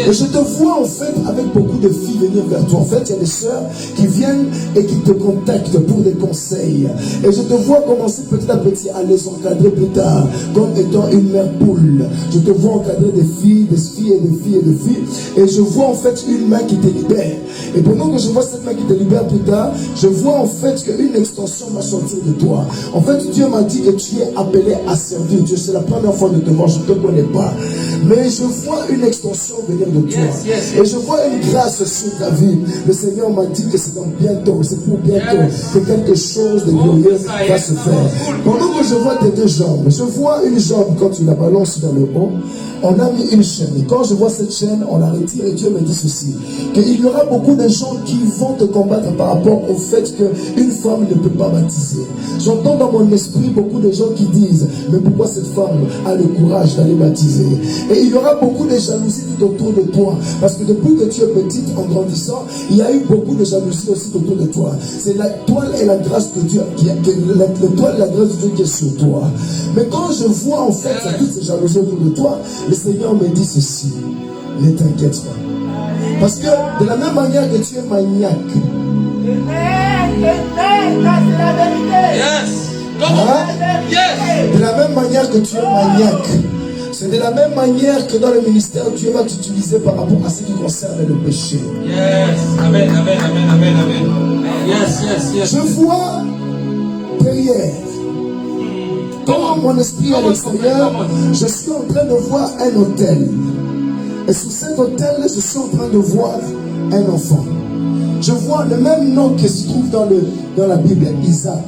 Et je te vois en fait avec beaucoup de filles venir vers toi. En fait, il y a des sœurs qui viennent et qui te contactent pour des conseils. Et je te vois commencer petit à petit à les encadrer plus tard, comme étant une mère poule. Je te vois encadrer des filles et des filles et des filles. Et je vois en fait une main qui te libère. Et pendant que je vois cette main qui te libère plus tard, je vois en fait qu'une extension va sortir de toi. En fait, Dieu m'a dit que tu es appelé à servir Dieu. C'est la première fois de te voir, je ne te connais pas. Mais je vois une extension venir de toi. Et je vois une grâce sur ta vie. Le Seigneur m'a dit que c'est dans bientôt, c'est pour bientôt que quelque chose de glorieux va se faire. Pendant que je vois tes deux jambes, je vois une jambe quand tu la balances vers le haut, on a mis une chaîne. Et quand je vois cette chaîne, on la retire et Dieu me dit ceci, qu'il y aura beaucoup de gens qui vont te combattre par rapport au fait qu'une femme ne peut pas baptiser. J'entends dans mon esprit beaucoup de gens qui disent, mais pourquoi cette femme a le courage d'aller baptiser? Et il y aura beaucoup de jalousie tout autour de toi. Parce que depuis que tu es petite, en grandissant, il y a eu beaucoup de jalousie aussi autour de toi. C'est la toile et la grâce de Dieu l'étoile et la grâce de Dieu qui est sur toi. Mais quand je vois en fait toutes ces jalousies autour de toi, le Seigneur me dit ceci, ne t'inquiète pas. Parce que de la même manière que tu es maniaque, de la même manière que tu es maniaque, c'est de la même manière que dans le ministère, Dieu va t'utiliser par rapport à ce qui concerne le péché. Yes. Amen, amen, amen, amen, amen. Yes. Je vois prière. Quand mon esprit est à l'extérieur, je suis en train de voir un autel. Et sous cet autel, je suis en train de voir un enfant. Je vois le même nom qui se trouve dans la Bible, Isaac.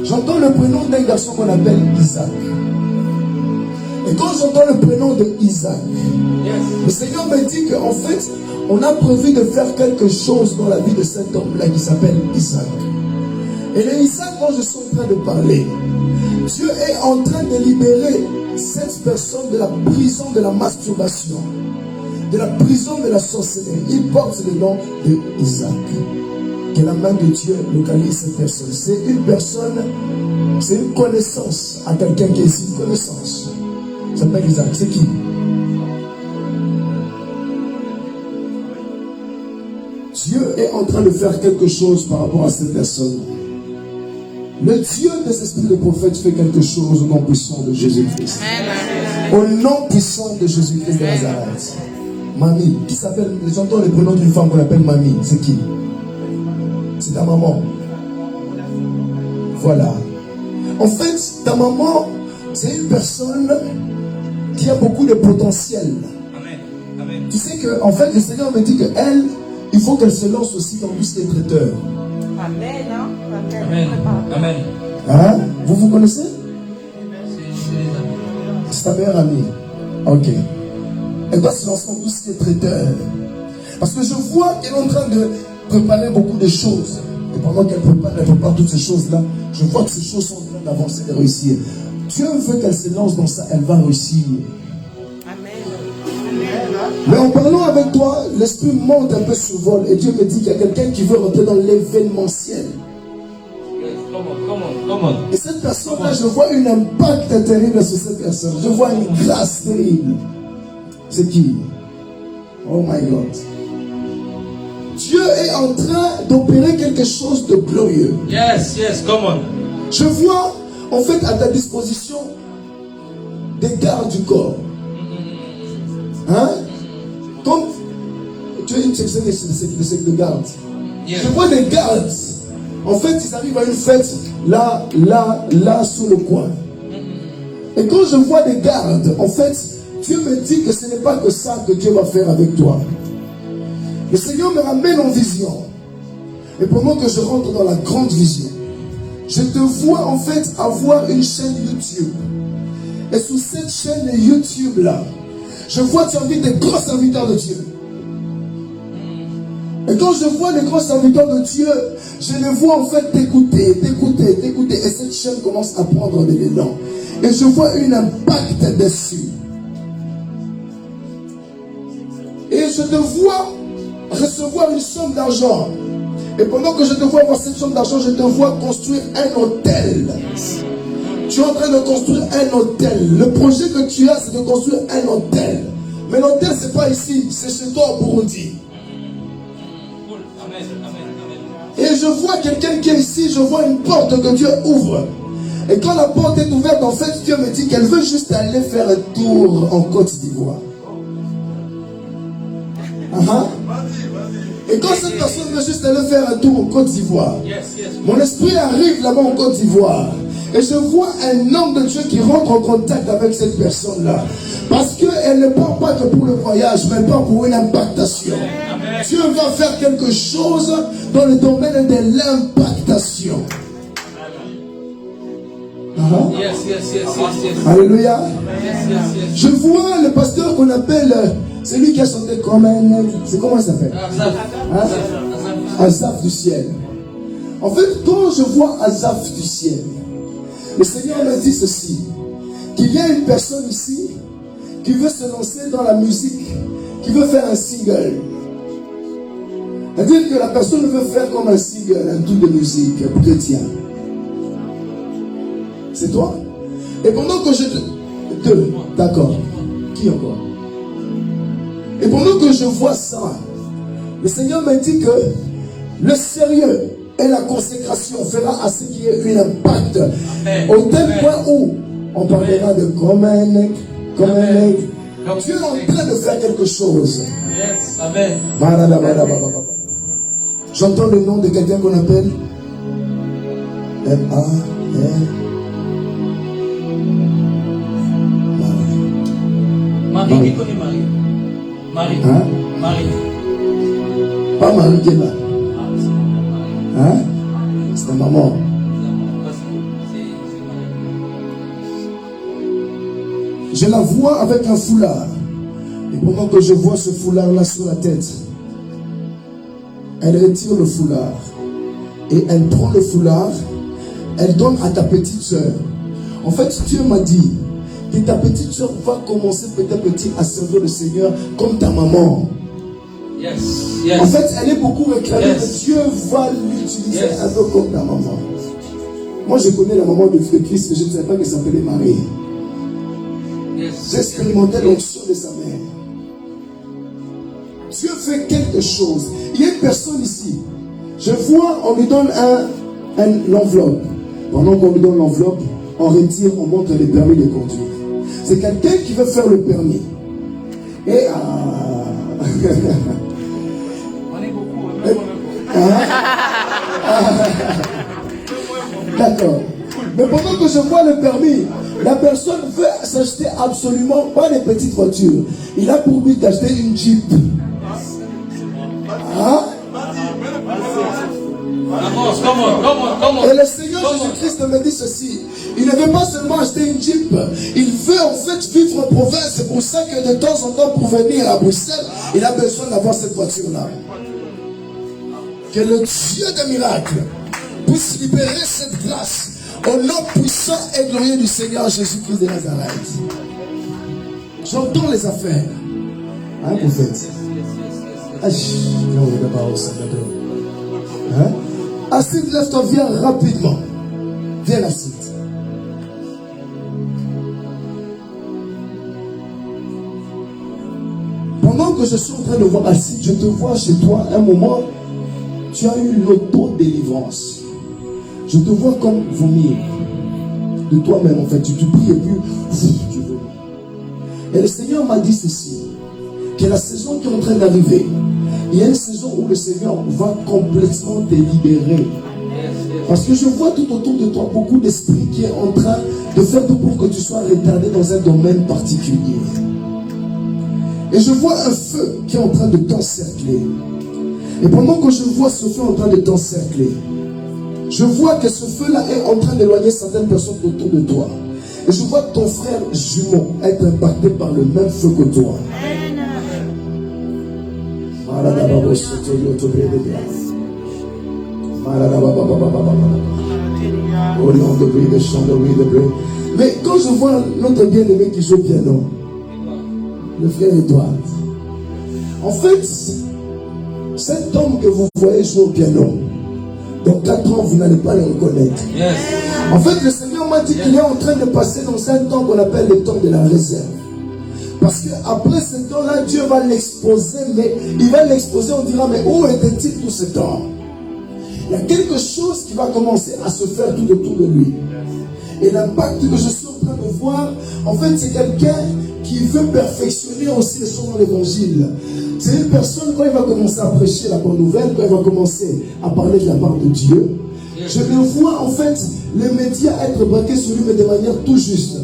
J'entends le prénom d'un garçon qu'on appelle Isaac. Et quand j'entends le prénom de Isaac, le Seigneur me dit qu'en fait, on a prévu de faire quelque chose dans la vie de cet homme-là qui s'appelle Isaac. Et le Isaac, quand je suis en train de parler, Dieu est en train de libérer cette personne de la prison de la masturbation, de la prison de la sorcellerie. Il porte le nom de Isaac. Que la main de Dieu localise cette personne. C'est une personne, c'est une connaissance à quelqu'un qui est ici, une connaissance. Ça s'appelle Isaac. C'est qui? Dieu est en train de faire quelque chose par rapport à cette personne. Le Dieu des esprits de prophète fait quelque chose au nom puissant de Jésus-Christ. Au nom puissant de Jésus-Christ de Nazareth. Mamie, qui s'appelle, j'entends les prénoms d'une femme qu'on appelle Mamie. C'est qui? C'est ta maman. Voilà. En fait, ta maman, c'est une personne qui a beaucoup de potentiel. Amen. Amen. Tu sais que, en fait, le Seigneur me dit qu'elle, il faut qu'elle se lance aussi dans tout ce qui est traiteur. Amen. Hein? Amen. Amen. Hein? Vous connaissez? C'est ta meilleure amie. Ok. Elle doit se lancer dans tout ce qui est traiteur. Parce que je vois qu'elle est en train de préparer beaucoup de choses. Et pendant qu'elle prépare toutes ces choses-là, je vois que ces choses sont en train d'avancer, de réussir. Dieu veut qu'elle se lance dans ça, elle va réussir. Mais en parlant avec toi, l'esprit monte un peu sur vol et Dieu me dit qu'il y a quelqu'un qui veut rentrer dans l'événementiel. Come on. Et cette personne-là, je vois un impact terrible sur cette personne. Je vois une grâce terrible. C'est qui? Oh my God. Dieu est en train d'opérer quelque chose de glorieux. Yes, come on. Je vois en fait à ta disposition des gardes du corps. Hein? Comme tu es une section de garde. Yes. Je vois des gardes. En fait, ils arrivent à une fête là, sous le coin. Et quand je vois des gardes, en fait, Dieu me dit que ce n'est pas que ça que Dieu va faire avec toi. Le Seigneur me ramène en vision. Et pendant que je rentre dans la grande vision, je te vois en fait avoir une chaîne YouTube. Et sous cette chaîne YouTube là, je vois que tu invites des grands serviteurs de Dieu. Et quand je vois les grands serviteurs de Dieu, je les vois en fait t'écouter. Et cette chaîne commence à prendre de l'élan. Et je vois un impact dessus. Et je te vois recevoir une somme d'argent. Et pendant que je te vois avoir cette somme d'argent, je te vois construire un hôtel. Tu es en train de construire un hôtel. Le projet que tu as, c'est de construire un hôtel. Mais l'hôtel, ce n'est pas ici, c'est chez toi au Burundi. Et je vois quelqu'un qui est ici, je vois une porte que Dieu ouvre. Et quand la porte est ouverte, en fait, Dieu me dit qu'elle veut juste aller faire un tour en Côte d'Ivoire. Et quand cette personne veut juste aller faire un tour en Côte d'Ivoire, mon esprit arrive là-bas en Côte d'Ivoire. Et je vois un homme de Dieu qui rentre en contact avec cette personne-là. Parce qu'elle ne part pas que pour le voyage, mais elle part pour une impactation. Amen. Dieu va faire quelque chose dans le domaine de l'impactation. Alléluia. Je vois le pasteur qu'on appelle, c'est lui qui a chanté comme un... C'est comment il s'appelle? Azaf du ciel. En fait, quand je vois Azaf du ciel, le Seigneur me dit ceci, qu'il y a une personne ici qui veut se lancer dans la musique, qui veut faire un single. C'est-à-dire que la personne veut faire comme un single, un truc de musique chrétien. C'est toi? Et pendant que je te... Deux, d'accord. Qui encore? Et pendant que je vois ça, le Seigneur me dit que le sérieux et la consécration fera à ce qu'il y ait un impact. Au tel point où on parlera de comme un Dieu est en train de faire quelque chose. Yes, amen. J'entends le nom de quelqu'un qu'on appelle M-A-L. Marie qui connaît Marie. Marie. Hein? Marie. Pas Marie qui est là. Hein? C'est maman. Je la vois avec un foulard. Et pendant que je vois ce foulard-là sur la tête, elle retire le foulard. Et elle prend le foulard, elle donne à ta petite soeur. En fait, Dieu m'a dit que ta petite soeur va commencer petit à petit à servir le Seigneur comme ta maman. En fait, elle est beaucoup réclamée. Dieu va l'utiliser un peu comme ta maman. Moi, je connais la maman de Christ, mais je ne savais pas qu'elle s'appelait Marie. J'ai expérimenté l'onction de sa mère. Dieu fait quelque chose. Il y a une personne ici. Je vois, on lui donne une enveloppe. Pendant qu'on lui donne l'enveloppe, on retire, on montre les permis de conduire. C'est quelqu'un qui veut faire le permis. Et d'accord. Mais pendant que je vois le permis, la personne veut s'acheter absolument pas des petites voitures. Il a pour but d'acheter une Jeep. Hein? Et le Seigneur Jésus-Christ me dit ceci. Il ne veut pas seulement acheter une Jeep. Il veut en fait vivre en province. C'est pour ça que de temps en temps, pour venir à Bruxelles, il a besoin d'avoir cette voiture-là. Que le Dieu des miracles puisse libérer cette grâce au nom puissant et glorieux du Seigneur Jésus-Christ de Nazareth. J'entends les affaires. Hein, prophète? Hein? Acide, lève-toi, viens rapidement. Viens, Acide. Pendant que je suis en train de voir Acide, je te vois chez toi, un moment, tu as eu l'auto-délivrance. Je te vois comme vomir. De toi-même, en fait. Tu pries et puis tu vomis. Et le Seigneur m'a dit ceci, que la saison qui est en train d'arriver, il y a une saison où le Seigneur va complètement te libérer. Parce que je vois tout autour de toi beaucoup d'esprits qui est en train de faire tout pour que tu sois retardé dans un domaine particulier. Et je vois un feu qui est en train de t'encercler. Et pendant que je vois ce feu en train de t'encercler, je vois que ce feu-là est en train d'éloigner certaines personnes autour de toi. Et je vois ton frère jumeau être impacté par le même feu que toi. Mais quand je vois notre bien-aimé qui joue au piano, le frère Edouard, en fait, cet homme que vous voyez jouer au piano, dans 4 ans, vous n'allez pas le reconnaître. Yes. En fait, le Seigneur m'a dit qu'il est en train de passer dans un temps qu'on appelle le temps de la réserve. Parce qu'après ce temps-là, Dieu va l'exposer, mais il va l'exposer, on dira, mais où était-il tout ce temps? Il y a quelque chose qui va commencer à se faire tout autour de lui. Et l'impact que je suis en train de voir, en fait, c'est quelqu'un qui veut perfectionner aussi les choses dans l'évangile. C'est une personne, quand il va commencer à prêcher la bonne nouvelle, quand il va commencer à parler de la part de Dieu, je le vois en fait, les médias être braqués sur lui, mais de manière tout juste.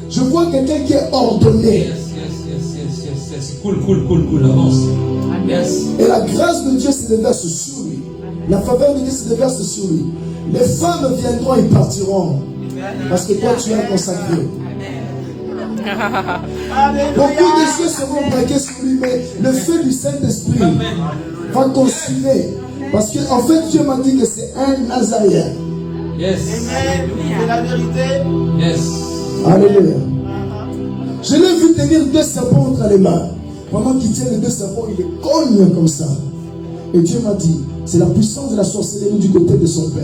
Je vois quelqu'un qui est ordonné. Cool, avance. Et la grâce de Dieu se déverse sur lui. La faveur de Dieu se déverse sur lui. Les femmes viendront et partiront. Parce que toi, tu es consacré. Beaucoup de choses seront braquées sur lui, mais le feu du Saint-Esprit va continuer. Parce qu'en fait, Dieu m'a dit que c'est un Nazaréen. Yes. C'est la vérité. Yes. Alléluia. Je l'ai vu tenir 2 serpents entre les mains. Pendant qu'il tient les 2 serpents, il les cogne comme ça. Et Dieu m'a dit, c'est la puissance de la sorcellerie du côté de son père,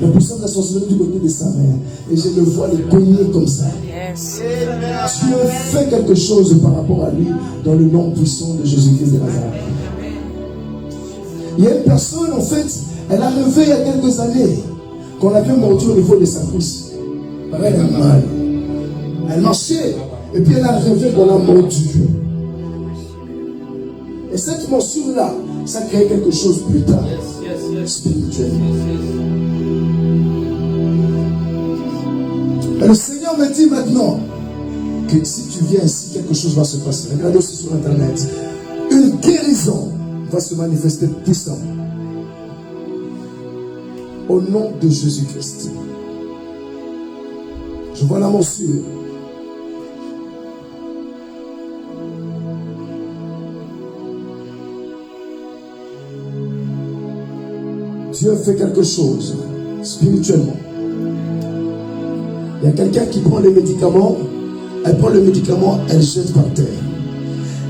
la puissance de la sorcellerie du côté de sa mère. Et je le vois les cogner comme ça. Yes. Dieu fait quelque chose par rapport à lui dans le nom puissant de Jésus-Christ de Nazareth. Il y a une personne, en fait, elle a rêvé il y a quelques années qu'on l'avait mordu au niveau de sa cuisse. Pareil, elle a mal. Elle marchait et puis elle a rêvé qu'on l'a mordu. Et cette morsure-là, ça crée quelque chose plus tard, spirituel. Et le Seigneur me dit maintenant que si tu viens ici, quelque chose va se passer. Regardez aussi sur Internet. Une guérison va se manifester puissamment. Au nom de Jésus-Christ. Je vois la morsure. Dieu fait quelque chose spirituellement. Il y a quelqu'un qui prend les médicaments, elle prend le médicament, elle jette par terre.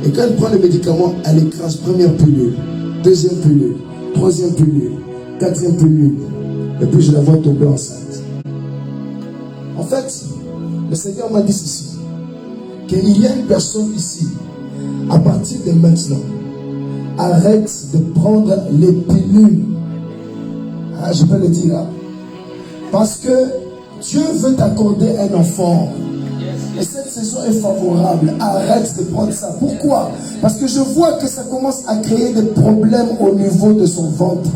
Et quand elle prend le médicament, elle écrase première pilule, deuxième pilule, troisième pilule, quatrième pilule. Et puis je la vois tomber enceinte. En fait, le Seigneur m'a dit ceci, qu'il y a une personne ici, à partir de maintenant, arrête de prendre les pilules. Ah, je peux le dire. Hein? Parce que Dieu veut t'accorder un enfant. Et cette saison est favorable. Arrête de prendre ça. Pourquoi? Parce que je vois que ça commence à créer des problèmes au niveau de son ventre.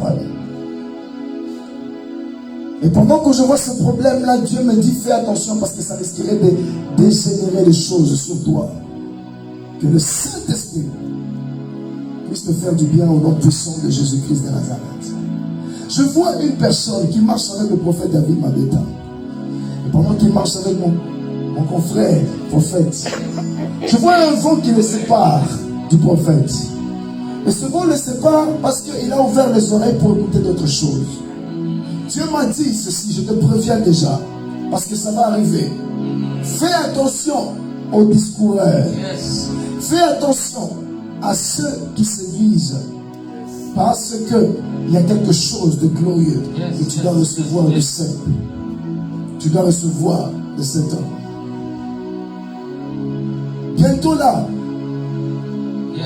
Et pendant que je vois ce problème-là, Dieu me dit fais attention parce que ça risquerait de dégénérer les choses sur toi. Que le Saint-Esprit puisse te faire du bien au nom puissant de Jésus-Christ de Nazareth. Je vois une personne qui marche avec le prophète David Mabeta. Et pendant qu'il marche avec mon confrère, prophète, je vois un vent qui le sépare du prophète. Et ce vent le sépare parce qu'il a ouvert les oreilles pour écouter d'autres choses. Dieu m'a dit ceci, je te préviens déjà, parce que ça va arriver. Fais attention aux discoureurs. Fais attention à ceux qui séduisent. Parce qu'il y a quelque chose de glorieux que tu dois recevoir de cet. Tu dois recevoir de cet homme. Bientôt là. Je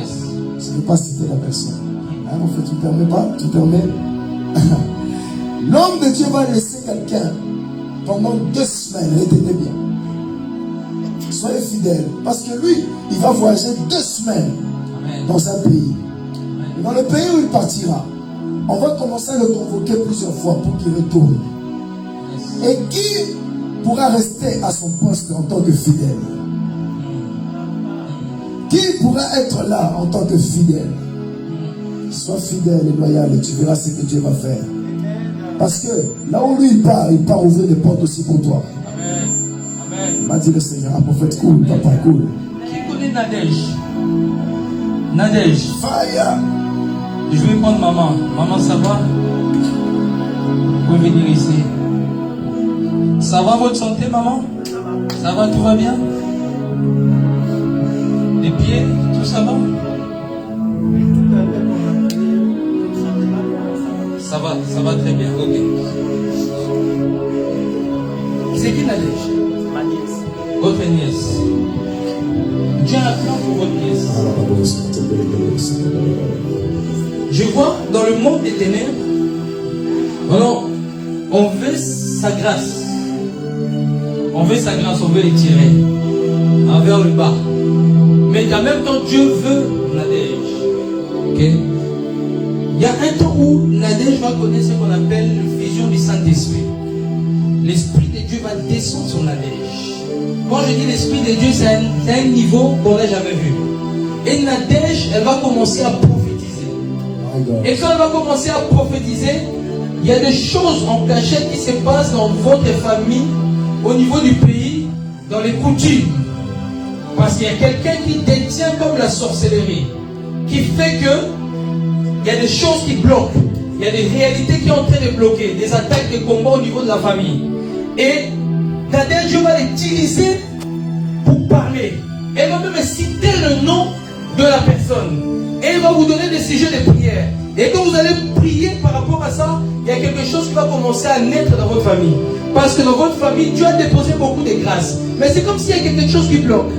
ne vais pas citer la personne. Hein, en fait, tu ne permets pas? Tu permets? L'homme de Dieu va laisser quelqu'un pendant 2 semaines. Retenez bien. Soyez fidèles. Parce que lui, il va voyager 2 semaines dans un pays. Et dans le pays où il partira, on va commencer à le convoquer plusieurs fois pour qu'il retourne. Et qui pourra rester à son poste en tant que fidèle? Qui pourra être là en tant que fidèle? Sois fidèle et loyal et tu verras ce que Dieu va faire. Parce que là où lui il part ouvrir des portes aussi pour toi. Amen. Il m'a dit le Seigneur, un prophète cool, papa cool. Qui connaît Nadège? Nadège. Fire. Je vais prendre maman. Maman, ça va? Vous pouvez venir ici. Ça va votre santé, maman? Ça va, tout va bien? Les pieds, tout ça va? Ça va très bien, ok. C'est qui Nadège? Ma nièce. Votre nièce. Dieu a un plan pour votre nièce. Je vois dans le monde des ténèbres, alors, on veut sa grâce. On veut sa grâce, on veut les tirer envers le bas. Mais en même temps, Dieu veut Nadège. Ok? Il y a un temps où Nadège va connaître ce qu'on appelle la vision du Saint-Esprit. L'Esprit de Dieu va descendre sur Nadège. Quand je dis l'Esprit de Dieu, c'est un niveau qu'on n'a jamais vu. Et Nadège, elle va commencer à prophétiser. Et quand elle va commencer à prophétiser, il y a des choses en cachette qui se passent dans votre famille, au niveau du pays, dans les coutumes. Parce qu'il y a quelqu'un qui détient comme la sorcellerie, qui fait que il y a des choses qui bloquent, il y a des réalités qui sont en train de bloquer, des attaques de combat au niveau de la famille. Et Nadège, Dieu va l'utiliser pour parler. Elle va même citer le nom de la personne. Et elle va vous donner des sujets de prière. Et quand vous allez prier par rapport à ça, il y a quelque chose qui va commencer à naître dans votre famille. Parce que dans votre famille, Dieu a déposé beaucoup de grâces. Mais c'est comme s'il y a quelque chose qui bloque.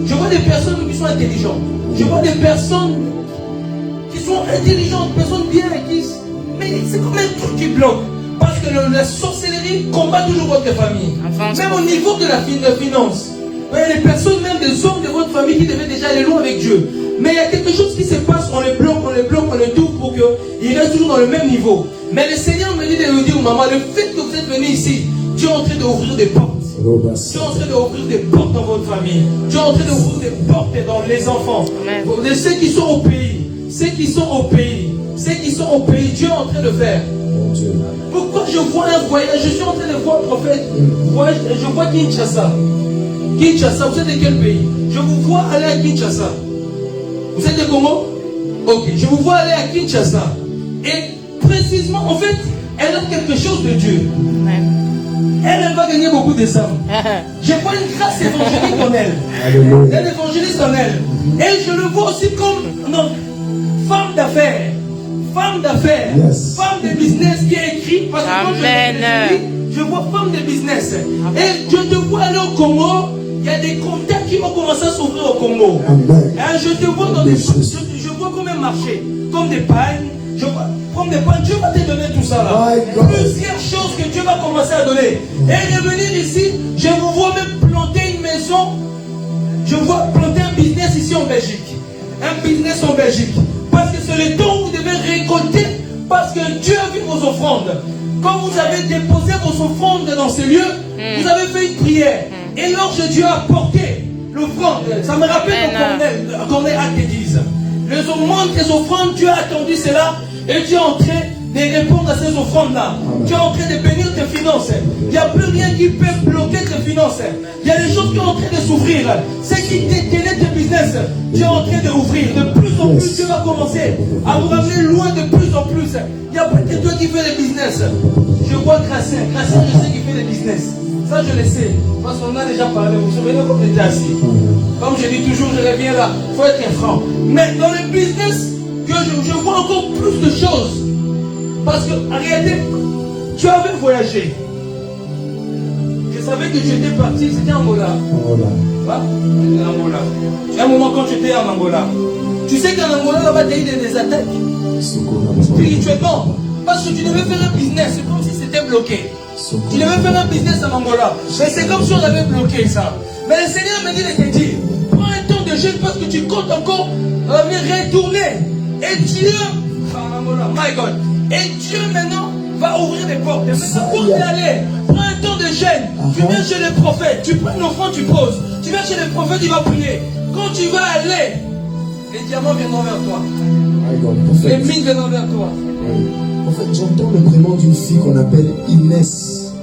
Je vois des personnes qui sont intelligentes. Je vois des personnes qui sont intelligentes, personnes bien acquises. Mais c'est comme un truc qui bloque. Parce que la sorcellerie combat toujours votre famille. Même au niveau de la finance. Il y a des personnes, même des hommes de votre famille qui devaient déjà aller loin avec Dieu. Mais il y a quelque chose qui se passe, on les bloque, on les tourne pour qu'ils restent toujours dans le même niveau. Mais le Seigneur me dit de vous dire, maman, le fait que vous êtes venu ici, Dieu est en train d'ouvrir des portes. Dieu est en train d'ouvrir des portes dans votre famille. Dieu est en train d'ouvrir des portes dans les enfants. Ceux qui sont au pays, Dieu est en train de faire. Pourquoi je vois un voyage? Je suis en train de voir prophète. Je vois Kinshasa. Kinshasa, vous êtes de quel pays? Je vous vois aller à Kinshasa. Vous êtes de Congo? Ok, je vous vois aller à Kinshasa. Et précisément, en fait, elle a quelque chose de Dieu. Elle va gagner beaucoup de âmes. Je vois une grâce évangélique en elle. Elle est évangéliste en elle. Et je le vois aussi comme femme d'affaires. Femme d'affaires. Yes. Femme de business qui est écrit. Parce que quand je vois femme de business. Et je te vois aller au Congo. Il y a des contacts qui vont commencer à s'ouvrir au Congo. Je te vois dans des choses. Je vois vois comme un marché, comme des pagnes. Je vois, comme des pagnes, Dieu va te donner tout ça là. Plusieurs choses que Dieu va commencer à donner. Et revenir ici, je vous vois même planter une maison. Je vois planter un business ici en Belgique. Un business en Belgique. Parce que c'est le temps où vous devez récolter. Parce que Dieu a vu vos offrandes. Quand vous avez déposé vos offrandes dans ces lieux, vous avez fait une prière. Et lorsque Dieu a porté l'offrande, ça me rappelle le cornel Acte 10. Les offrandes, Dieu a attendu cela et Dieu est en train de répondre à ces offrandes-là. Dieu est en train de bénir tes finances. Il n'y a plus rien qui peut bloquer tes finances. Il y a des choses qui sont en train de s'ouvrir. Ce qui détenait tes business, Dieu est en train d'ouvrir. De plus en plus, Dieu va commencer à vous ramener loin de plus en plus. Il n'y a pas que toi qui fais des business. Je vois Gracien. Gracien, je sais qu'il fait des business. Ça, je le sais. Parce qu'on a déjà parlé. Vous vous souvenez comme j'étais assis. Comme je dis toujours, je reviens là. Il faut être franc. Mais dans le business, que je vois encore plus de choses. Parce que, en réalité, tu avais voyagé. Je savais que tu étais parti, c'était en Angola. Angola. Angola. Il y a un moment quand tu étais en Angola. Tu sais qu'en Angola, là-bas, tu as eu des attaques. Spirituellement. Parce que tu devais faire un business. C'est comme si c'était bloqué. Tu devais faire un business en Angola. Mais c'est comme si on avait bloqué ça. Mais le Seigneur m'a dit de te dire, prends un temps de jeûne parce que tu comptes encore retourner. Et Dieu, my God, et Dieu maintenant va ouvrir des portes. Et maintenant, pour y aller, prends un temps de jeûne. Tu viens chez les prophètes, tu prends une offrande, tu poses. Tu viens chez les prophètes, tu vas prier. Quand tu vas aller, les diamants viendront vers toi. Les mines viendront vers toi. En fait, j'entends le prénom d'une fille qu'on appelle Inès.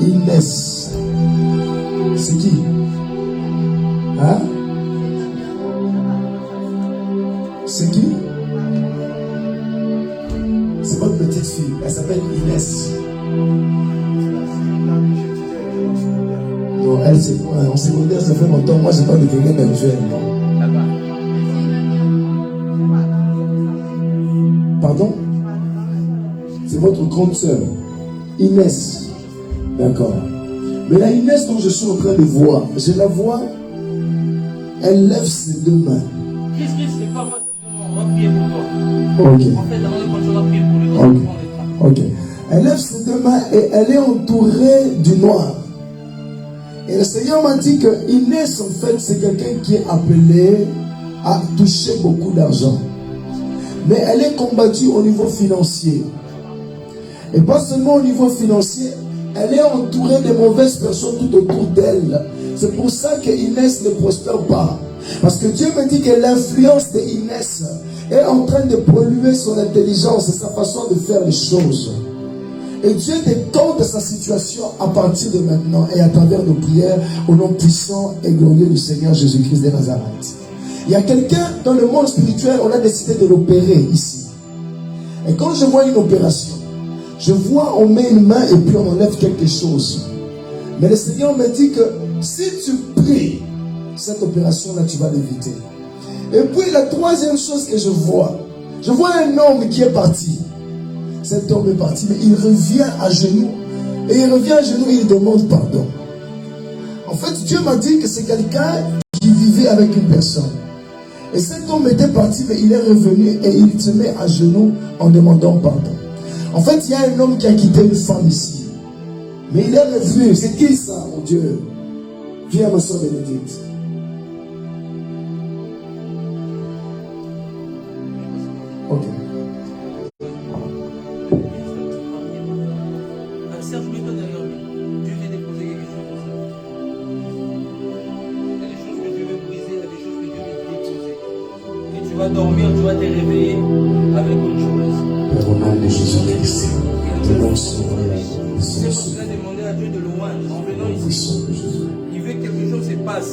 Inès. C'est qui? Hein? C'est qui? C'est votre petite fille. Elle s'appelle Inès. Non, elle, c'est en secondaire, ça fait longtemps. Moi, j'ai pas de quelqu'un d'actuel. Pardon? C'est votre grande sœur, Inès. D'accord. Mais la Inès dont je suis en train de voir, je la vois, elle lève ses deux mains. Chris, c'est pas moi, on va prier pour toi. Ok. En fait, on va prier pour lui. Ok. Elle lève ses deux mains et elle est entourée du noir. Et le Seigneur m'a dit que Inès, en fait, c'est quelqu'un qui est appelé à toucher beaucoup d'argent. Mais elle est combattue au niveau financier. Et pas seulement au niveau financier, elle est entourée de mauvaises personnes tout autour d'elle. C'est pour ça que Inès ne prospère pas. Parce que Dieu me dit que l'influence de Inès est en train de polluer son intelligence et sa façon de faire les choses. Et Dieu décompte sa situation à partir de maintenant et à travers nos prières au nom puissant et glorieux du Seigneur Jésus-Christ de Nazareth. Il y a quelqu'un dans le monde spirituel, on a décidé de l'opérer ici. Et quand je vois une opération, je vois on met une main et puis on enlève quelque chose. Mais le Seigneur me dit que si tu pries, cette opération-là, tu vas l'éviter. Et puis la troisième chose que je vois un homme qui est parti. Cet homme est parti, mais il revient à genoux. Et il revient à genoux et il demande pardon. En fait, Dieu m'a dit que c'est quelqu'un qui vivait avec une personne. Et cet homme était parti, mais il est revenu et il se met à genoux en demandant pardon. En fait, il y a un homme qui a quitté une femme ici. Mais il est revenu. C'est qui ça, mon Dieu? Viens, ma soeur Bénédicte. Ok. Serge, mets-toi derrière lui. Dieu vient déposer quelque chose pour ça. Il y a des choses que Dieu veut briser, il y a des choses que Dieu veut déposer. Et tu vas dormir, tu vas te réveiller avec autre chose. Père, au nom de Jésus-Christ, tes noms sont c'est pour cela demander à Dieu de louange en venant ici. Il veut que quelque chose se passe.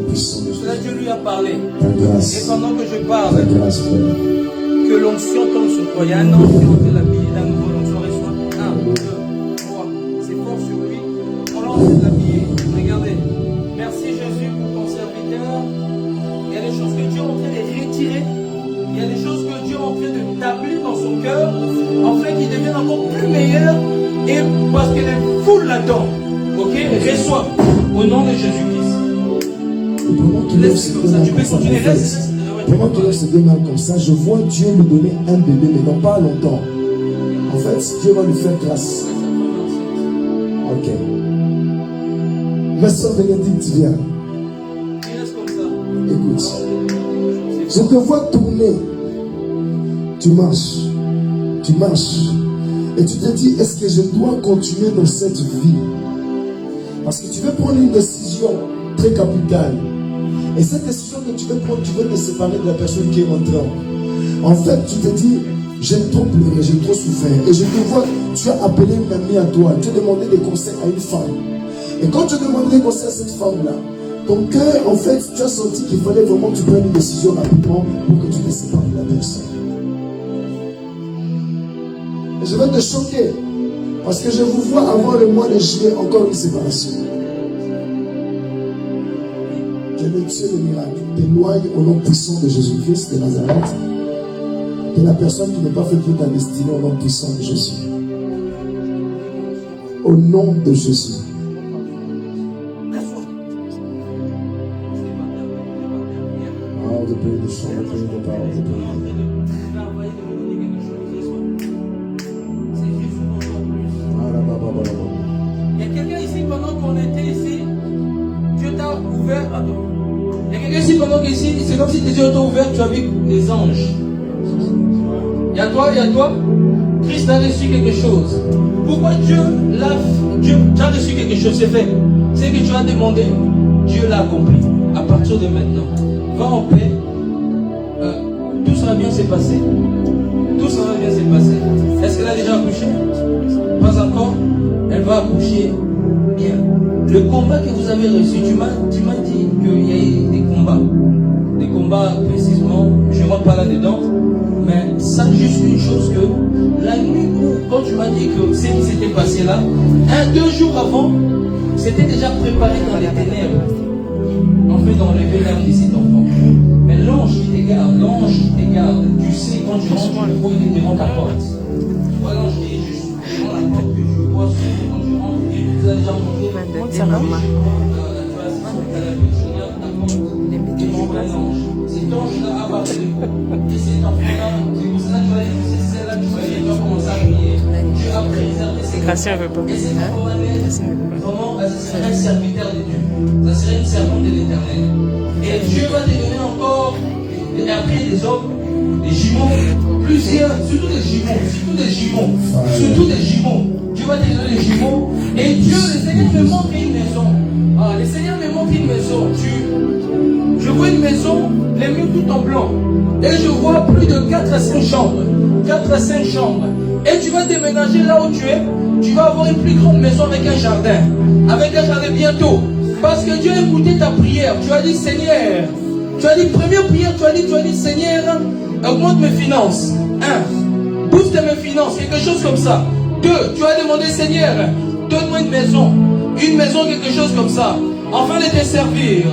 Pour cela Dieu lui a parlé. Et pendant que je parle, que l'onction tombe sur toi. Il y a un ange qui est en train d'habiller d'un nouveau. L'onction reçoit 1, 2, 3. C'est fort sur lui. On l'a en train d'habiller. Regardez. Merci Jésus pour ton serviteur. Il y a des choses que Dieu est en train de retirer. Il y a des choses que Dieu est en train d'établir dans son cœur. En fait, qu'il devienne encore plus meilleur. Et parce qu'il est full là-dedans. Ok? Reçois au nom de Jésus-Christ. Laisse comme ça. Tu peux continuer. Laisse. Pendant qu'il a ses deux mains comme ça, je vois Dieu lui donner un bébé, mais dans pas longtemps. En fait, Dieu va lui faire grâce. Ok. Ma soeur Bénédicte, viens. Écoute. Je te vois tourner. Tu marches. Et tu te dis, est-ce que je dois continuer dans cette vie? Parce que tu veux prendre une décision très capitale. Et cette décision que tu veux prendre, tu veux te séparer de la personne qui est entrée. En fait, tu te dis, j'ai trop pleuré, j'ai trop souffert. Et je te vois, tu as appelé une amie à toi. Tu as demandé des conseils à une femme. Et quand tu as demandé des conseils à cette femme-là, ton cœur, en fait, tu as senti qu'il fallait vraiment que tu prennes une décision rapidement pour que tu te sépares de la personne. Et je vais te choquer. Parce que je vous vois avant le mois de juillet encore une séparation. Que le Dieu de miracle t'éloigne au nom puissant de Jésus-Christ de Nazareth. Que la personne qui n'est pas faite pour ta destinée au nom puissant de Jésus. Au nom de Jésus. De chant, de parole, de prière. Il y a quelqu'un ici, pendant qu'on était ici, Dieu t'a ouvert. Attends. Il y a quelqu'un ici, pendant qu'ici, c'est comme si tes yeux t'ont ouvert, tu as vu des anges. Il y a toi. Christ a reçu quelque chose. Pourquoi tu as reçu quelque chose, c'est fait. C'est que tu as demandé, Dieu l'a accompli. À partir de maintenant, va en paix. Tout sera bien se passer. Tout sera bien se passer. Est-ce qu'elle a déjà accouché? Pas encore. Elle va accoucher bien. Le combat que vous avez reçu, tu m'as dit qu'il y a eu des combats. Des combats précisément, je ne rentre pas là-dedans. Mais sache juste une chose que la nuit où, quand tu m'as dit que ce qui s'était passé là, 2 jours avant, c'était déjà préparé dans les ténèbres. En fait, d'enlever l'âme de cet enfant. Mais l'ange qui te garde, tu sais quand tu rentres, tu vois, il est devant ta porte. Tu vois l'ange qui est juste devant la porte que tu vois, quand tu rentres, et tu as déjà montré cet ange-là a battu le coup. Et cet enfant-là, c'est pour cela que tu vas dire, c'est celle-là que tu vas commencer à prier. Dieu a préservé ses Grâce veut pas. Et cet enfant-là, vraiment, ça serait un serviteur de Dieu. Ça serait une servante de l'Éternel. Et Dieu va te donner encore, et après des hommes, des jumeaux, plusieurs, surtout des jumeaux. Dieu va te donner des jumeaux. Et Dieu, le Seigneur me montre une maison. Le Seigneur me montre une maison. Je vois une maison, les murs tout en blanc. Et je vois plus de 4 à 5 chambres. 4 à 5 chambres. Et tu vas déménager là où tu es. Tu vas avoir une plus grande maison avec un jardin. Avec un jardin bientôt. Parce que Dieu a écouté ta prière. Tu as dit, Seigneur. Tu as dit, première prière, tu as dit, Seigneur, augmente mes finances. 1. Booste mes finances. Quelque chose comme ça. 2. Tu as demandé, Seigneur, donne-moi une maison. Une maison, quelque chose comme ça. Afin de te servir.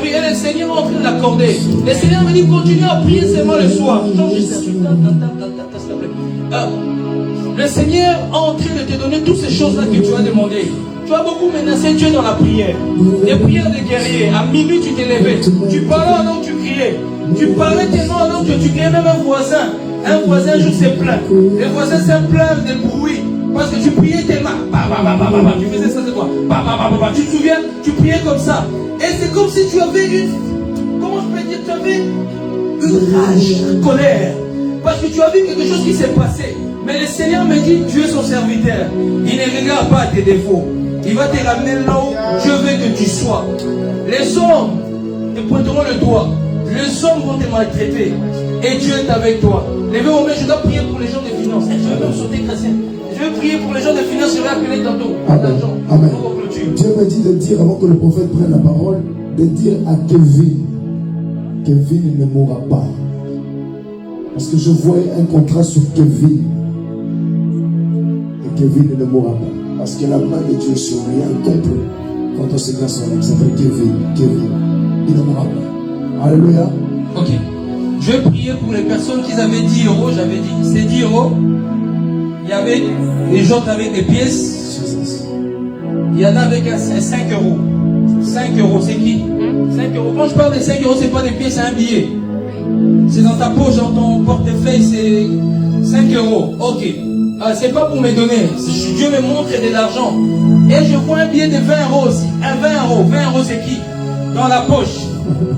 Et le Seigneur est en train de l'accorder. Le Seigneur me dit, continue à prier seulement le soir. Le Seigneur est en train de te donner toutes ces choses-là que tu as demandées. Tu as beaucoup menacé Dieu dans la prière. Des prières de guerriers. À minuit, tu t'es levé. Tu parlais alors que tu criais. Tu parlais tellement alors que tu criais même un voisin. Un voisin, un jour, s'est plaint. Les voisins s'est plaint de bruit. Parce que tu priais tellement. Tu faisais ça, c'est quoi? Tu te souviens? Tu priais comme ça. Et c'est comme si tu avais une. Comment je peux dire? Tu avais une rage, une colère. Parce que tu as vu quelque chose qui s'est passé. Mais le Seigneur me dit, tu es son serviteur. Il ne regarde pas tes défauts. Il va te ramener là où je veux que tu sois. Les hommes te pointeront le doigt. Les hommes vont te maltraiter. Et Dieu est avec toi. Levez vos mains, je dois prier pour les gens de finances. Je vais même sauter, Chrétien. Je vais prier pour les gens de finances, je vais appeler tantôt. Amen. Dieu me dit de dire, avant que le prophète prenne la parole, de dire à Kevin, il ne mourra pas. Parce que je voyais un contrat sur Kevin. Et Kevin ne mourra pas. Parce que la main de Dieu est sur lui, un couple. Quand on se glace son nom, il s'appelle Kevin. Il ne mourra pas. Alléluia. Ok. Je vais prier pour les personnes qui avaient 10 euros. J'avais dit, c'est 10 euros. Il y avait des gens avec des pièces. Il y en a avec 5 euros. 5 euros, c'est qui? 5 euros. Quand je parle de 5 euros, c'est pas des pieds, c'est un billet. C'est dans ta poche, dans ton portefeuille, c'est 5 euros. Ok. C'est pas pour me donner. Dieu me montre de l'argent. Et je vois un billet de 20 euros aussi. Un 20 euros. 20 euros, c'est qui? Dans la poche.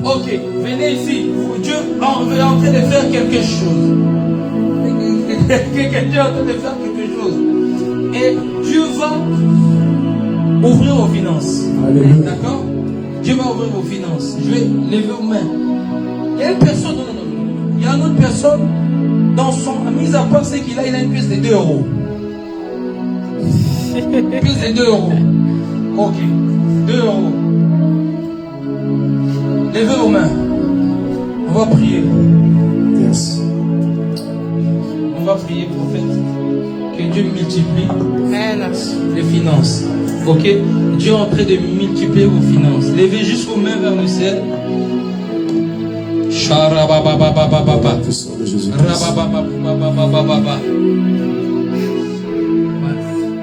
Ok. Venez ici. Dieu est en train de faire quelque chose. Quelqu'un est en train de faire quelque chose. Et Dieu va ouvrir vos finances. Alléluia. D'accord? Dieu va ouvrir vos finances. Je vais lever vos mains. Il y a une personne, non. Il y a une autre personne dans son, mis à part ce qu'il a, il a une pièce de 2 euros. Une pièce de 2 euros. Ok. 2 euros. Levez vos mains. On va prier. Yes. On va prier, prophète. Que Dieu multiplie les finances. Ok? Dieu est en train de multiplier vos finances. Levez juste vos mains vers le ciel. Sharababababababa. Puissant de Jésus. Rabababababababa.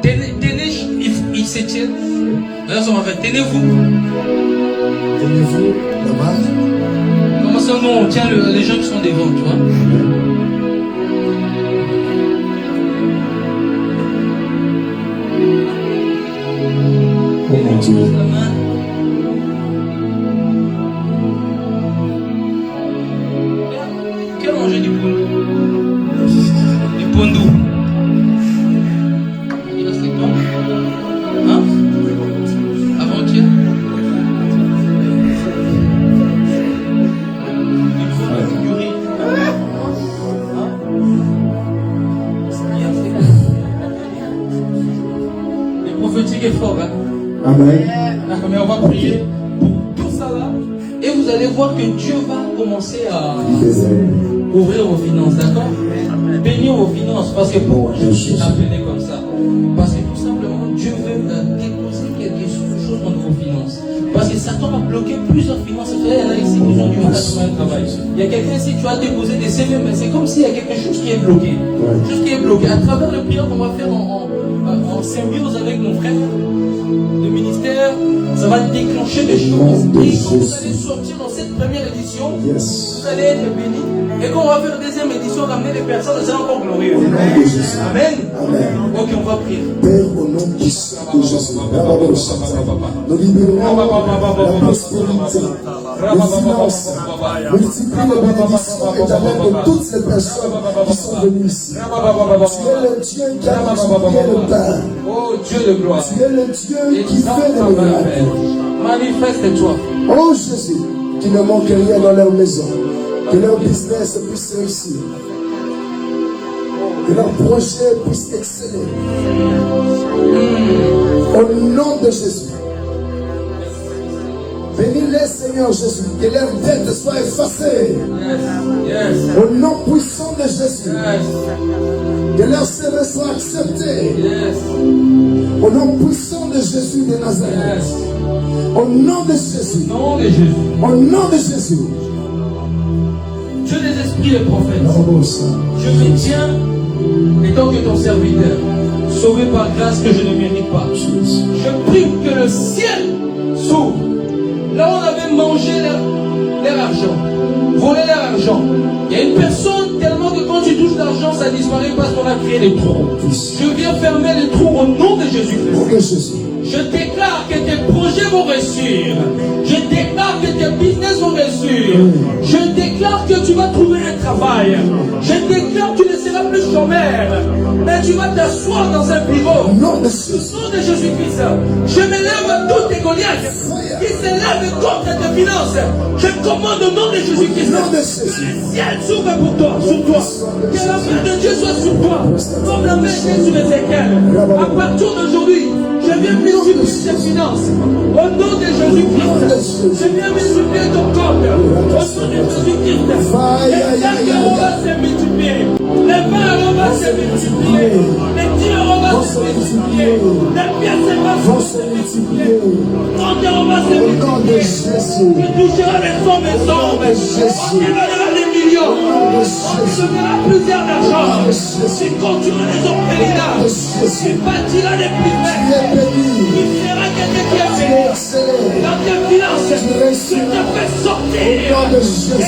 Tenez, il se tient. D'ailleurs, on va faire. Tenez-vous. Tenez-vous la main. Comment ça, nous, on tient les gens qui sont devant, tu vois? Oh mon Dieu. La main. Qui a mangé du pondou? Du pondou. Il restait quand? Hein? Avant-hier? Du riz. Hein? Le prophétique est fort, hein? Amen. D'accord, mais on va prier pour tout ça là. Et vous allez voir que Dieu va commencer à ouvrir vos finances, d'accord? Bénir vos finances, parce que pourquoi je suis appelé comme ça? Parce que tout simplement, Dieu veut déposer quelque chose dans vos finances. Parce que Satan a bloqué plusieurs finances. Il y en a ici qui ont du mal à trouver un travail. Il y a quelqu'un ici, tu as déposé des CV, mais c'est comme s'il y a quelque chose qui est bloqué. Chose qui est bloqué. À travers le prière qu'on va faire en symbiose avec mon frère, le ministère, ça va déclencher des choses. Et quand vous allez sortir dans cette première édition, Yes. vous allez être bénis. Et quand on va faire la deuxième édition, ramener les personnes, ça sera encore glorieux. Au nom de Jésus. Amen. Amen. Ok, on va prier. Père, au nom puissant de Jésus, nous libérons la prospérité, les finances, multiplie les bénédictions éternelles de toutes ces personnes qui sont venues ici. Tu es le Dieu qui a multiplié le pain. Oh Dieu de gloire. Tu es le Dieu qui fait des miracles. Manifeste-toi. Oh Jésus, qu'il ne manque rien dans leur maison, que leur business puisse réussir, que leur projet puisse exceller. Au nom de Jésus. Bénis-les, Seigneur Jésus, que leurs dettes soient effacées. Yes. Au nom puissant de Jésus, Yes. que leurs CV soient acceptés. Yes. Au nom puissant de Jésus de Nazareth. Yes. Au nom de Jésus. Nom de Jésus. Au nom de Jésus. Dieu des esprits, les prophètes. Oh, ça. Je me tiens, étant que ton serviteur, sauvé par grâce que je ne mérite pas. Je prie que le ciel s'ouvre. Là où on avait mangé leur argent, volé leur argent. Il y a une personne tellement que quand tu touches l'argent, ça disparaît parce qu'on a créé des trous. Je viens fermer les trous au nom de Jésus-Christ. Au nom de Jésus. Je déclare que tes projets vont réussir. Je déclare que tes business vont réussir. Je déclare que tu vas trouver un travail. Je déclare que tu ne seras plus chômeur. Mais tu vas t'asseoir dans un bureau. Au nom de Au Jésus. nom de Jésus-Christ, je me lève à toutes tes Goliaths qui se lèvent contre tes finances. Je commande au nom de Jésus-Christ. Au nom de Que Jésus. le ciel s'ouvre pour toi, sur toi. Que la main de Dieu soit sur toi. Comme la main était sur Ézéchiel. À partir d'aujourd'hui, je viens multiplier tes finances. Au nom de Jésus-Christ. Je viens multiplier ton compte. Au nom de Jésus-Christ. Les 5 euros vont se multiplier. Les 20 euros vont se multiplier. Les 10 euros vont se multiplier. Les pièces vont se multiplier. 30 euros vont se Au nom de multiplier. Jésus. Tu toucheras les 100 maisons. On te donnera des millions. On semera plusieurs d'argent. Tu conduiras les orphelinats. Tu bâtiras les plus belles. Tu seras quelqu'un qui est béni. Dans tes finances, tu te fais sortir. Et tout ce que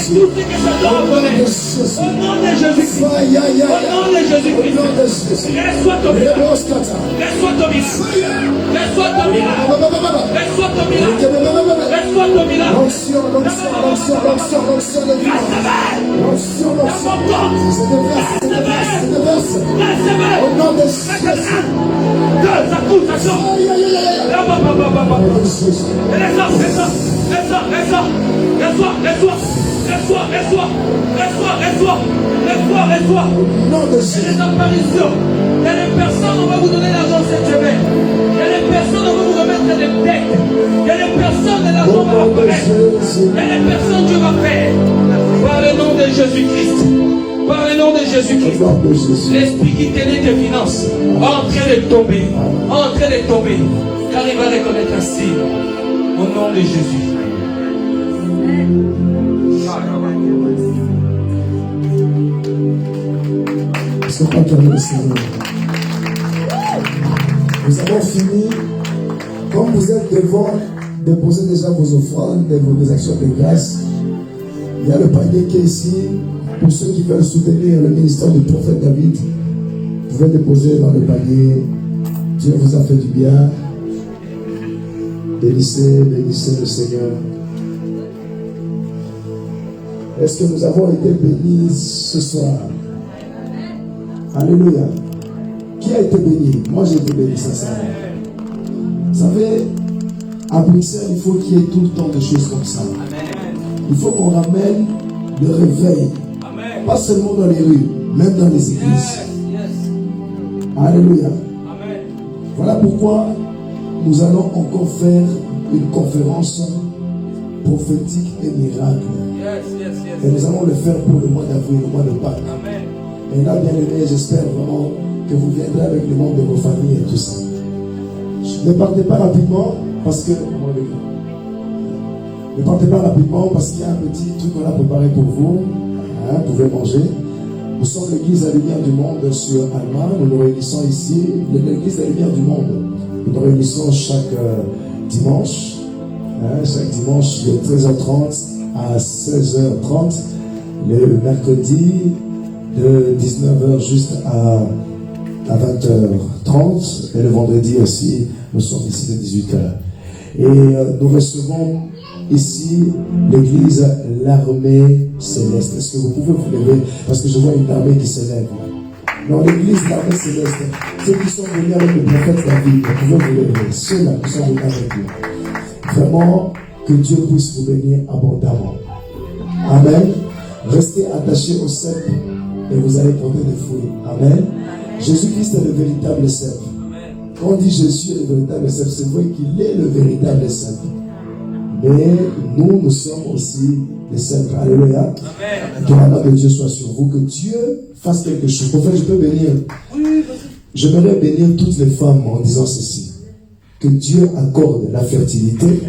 ça doit donner. Au nom de Jésus-Christ. Au nom de Jésus-Christ. Reçois ton miracle. Reçois ton miracle. Reçois ton miracle. Reçois ton miracle. Reçois ton miracle. Les apparitions. Il y a des personnes, on va vous donner l'argent cette semaine. Il y a des personnes, on va vous remettre des dettes. Il y a des personnes, l'argent va apparaître. Il y a des personnes, Dieu va faire. Par le nom de Jésus-Christ. Par le nom de Jésus-Christ. L'esprit qui tenait tes finances en train de tomber. En train de tomber. Car il va reconnaître un signe. Au nom de Jésus. C'est pas calme, Seigneur. Nous avons fini. Comme vous êtes devant déposer déjà vos offrandes et vos actions de grâce, il y a le panier qui est ici. Pour ceux qui veulent soutenir le ministère du prophète David, vous pouvez déposer dans le panier. Dieu vous a fait du bien. Bénissez, bénissez le Seigneur. Est-ce que nous avons été bénis ce soir? Alléluia. Qui a été béni? Moi j'ai été béni, sincèrement. Vous savez, à Bruxelles, il faut qu'il y ait tout le temps des choses comme ça. Il faut qu'on ramène le réveil. Pas seulement dans les rues, même dans les églises. Alléluia. Voilà pourquoi nous allons encore faire une conférence prophétique et miracle. Et nous allons le faire pour le mois d'avril, le mois de Pâques. Et là, bien aimé, j'espère vraiment que vous viendrez avec les membres de vos familles et tout ça. Ne partez pas rapidement parce que... Ne partez pas rapidement parce qu'il y a un petit truc qu'on a préparé pour vous. Hein, vous pouvez manger. Nous sommes l'église La Lumière du Monde sur Allemagne. Nous nous réunissons ici. L'église La Lumière du Monde. Nous nous réunissons chaque dimanche. Hein, chaque dimanche de 13h30 à 16h30. Le mercredi de 19h juste à 20h30. Et le vendredi aussi, nous sommes ici de 18h. Et nous recevons ici l'église L'Armée Céleste. Est-ce que vous pouvez vous lever? Parce que je vois une armée qui se lève. Non, l'église L'Armée Céleste. Ceux qui sont venus avec le prophète David, vous pouvez vous lever. Ceux-là qui sont venus avec lui. Vraiment, que Dieu puisse vous bénir abondamment. Amen. Restez attachés au cep et vous allez porter des fruits. Amen. Jésus-Christ est le véritable cep. Quand on dit Jésus est le véritable cep, c'est vrai qu'il est le véritable cep. Mais nous sommes aussi les cèpes. Alléluia. Que la main de Dieu soit sur vous. Que Dieu fasse quelque chose. En fait, je peux bénir. J'aimerais bénir toutes les femmes en disant ceci. Que Dieu accorde la fertilité. Amen.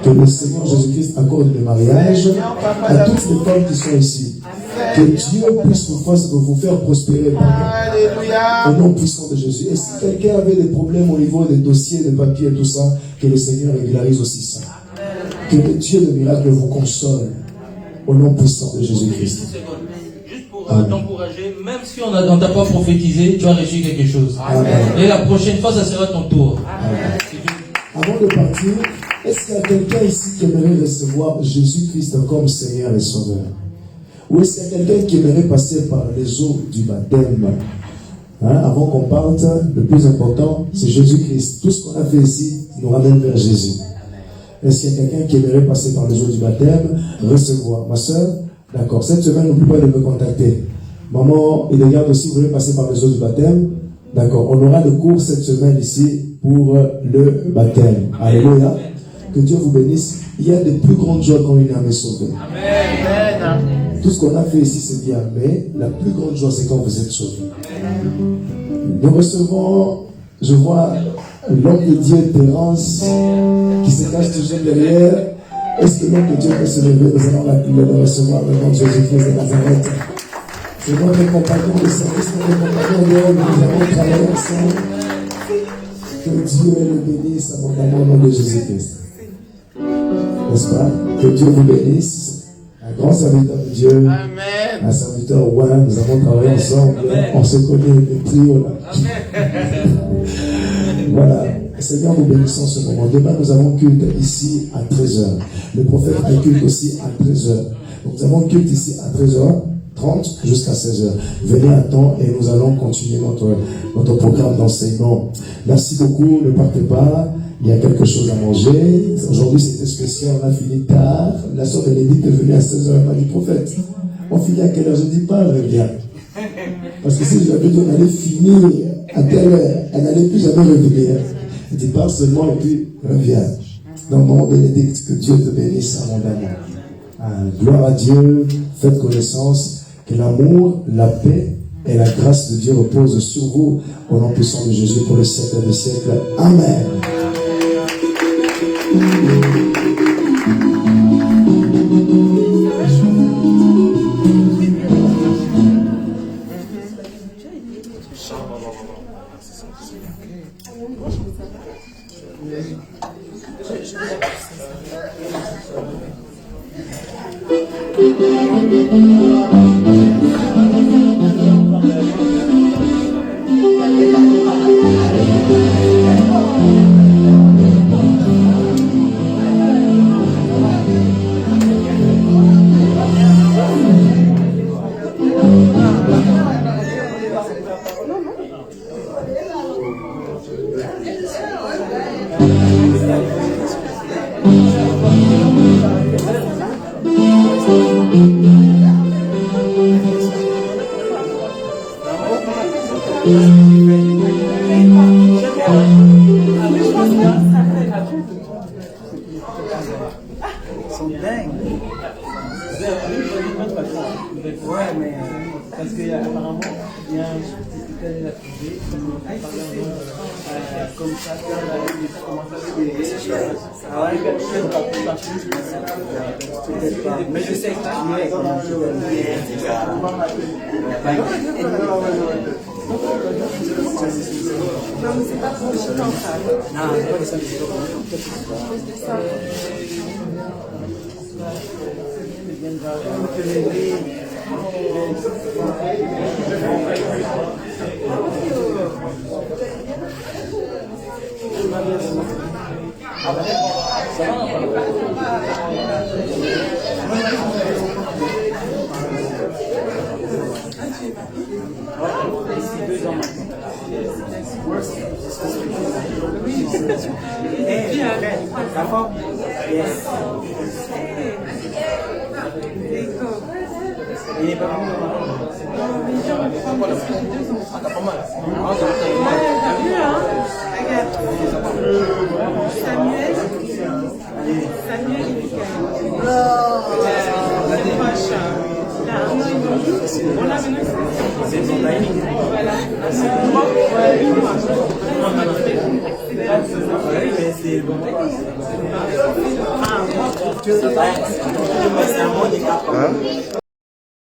Que le Seigneur Jésus-Christ accorde le mariage à toutes les femmes qui sont ici. Que Dieu puisse vous faire prospérer au nom puissant de Jésus. Et si quelqu'un avait des problèmes au niveau des dossiers, des papiers et tout ça, que le Seigneur régularise aussi ça. Que le Dieu de miracle vous console au nom puissant de Jésus-Christ. Juste pour t'encourager, même si on ne t'a pas prophétisé, tu as reçu quelque chose. Amen. Et la prochaine fois, ça sera ton tour. Amen. Avant de partir, est-ce qu'il y a quelqu'un ici qui aimerait recevoir Jésus-Christ comme Seigneur et Sauveur? Ou est-ce qu'il y a quelqu'un qui aimerait passer par les eaux du baptême? Avant qu'on parte, le plus important, c'est Jésus-Christ. Tout ce qu'on a fait ici nous ramène vers Jésus. Est-ce qu'il y a quelqu'un qui aimerait passer par les eaux du baptême, recevoir? Ma soeur, d'accord. Cette semaine, n'oublie pas de me contacter. Maman, et regarde aussi, vous voulez passer par les eaux du baptême? D'accord. On aura le cours cette semaine ici pour le baptême. Alléluia. Que Dieu vous bénisse. Il y a de plus grandes joies quand une âme est sauvée. Amen. Tout ce qu'on a fait ici, c'est bien. Mais la plus grande joie, c'est quand vous êtes sauvés. Nous recevons, je vois l'homme de Dieu, Terence, qui se cache toujours derrière. Est-ce que l'homme de Dieu peut se lever? Nous allons le recevoir le nom de Jésus-Christ de Nazareth. C'est notre compagnon de service, notre compagnon d'œuvre. Nous allons travailler ensemble. Que Dieu le bénisse abondamment au nom de Jésus-Christ. N'est-ce pas? Que Dieu vous bénisse. Un grand serviteur de Dieu. Amen. Un serviteur, ouais, nous avons travaillé ensemble. Amen. On se connaît, le trio là. Voilà. Seigneur, nous bénissons ce moment. Demain, nous avons culte ici à 13h. Le prophète a culte aussi à 13h. Donc, nous avons culte ici à 13h30 jusqu'à 16h. Venez à temps et nous allons continuer notre programme d'enseignement. Merci beaucoup. Ne partez pas. Il y a quelque chose à manger. Aujourd'hui, c'était spécial. On a fini tard. La sœur Bénédicte est venue à 16h. Elle m'a dit, prophète, on finit à quelle heure? Je dis pas, reviens. Parce que si je l'avais dit, on allait finir à telle heure, elle n'allait plus jamais revenir. Elle dit, pars seulement et puis reviens. Donc, mon Bénédicte, que Dieu te bénisse abondamment. Gloire à Dieu, faites connaissance, que l'amour, la paix et la grâce de Dieu reposent sur vous au nom puissant de Jésus pour le siècle des siècles. Amen. Mais je sais que tu es C'est un handicap.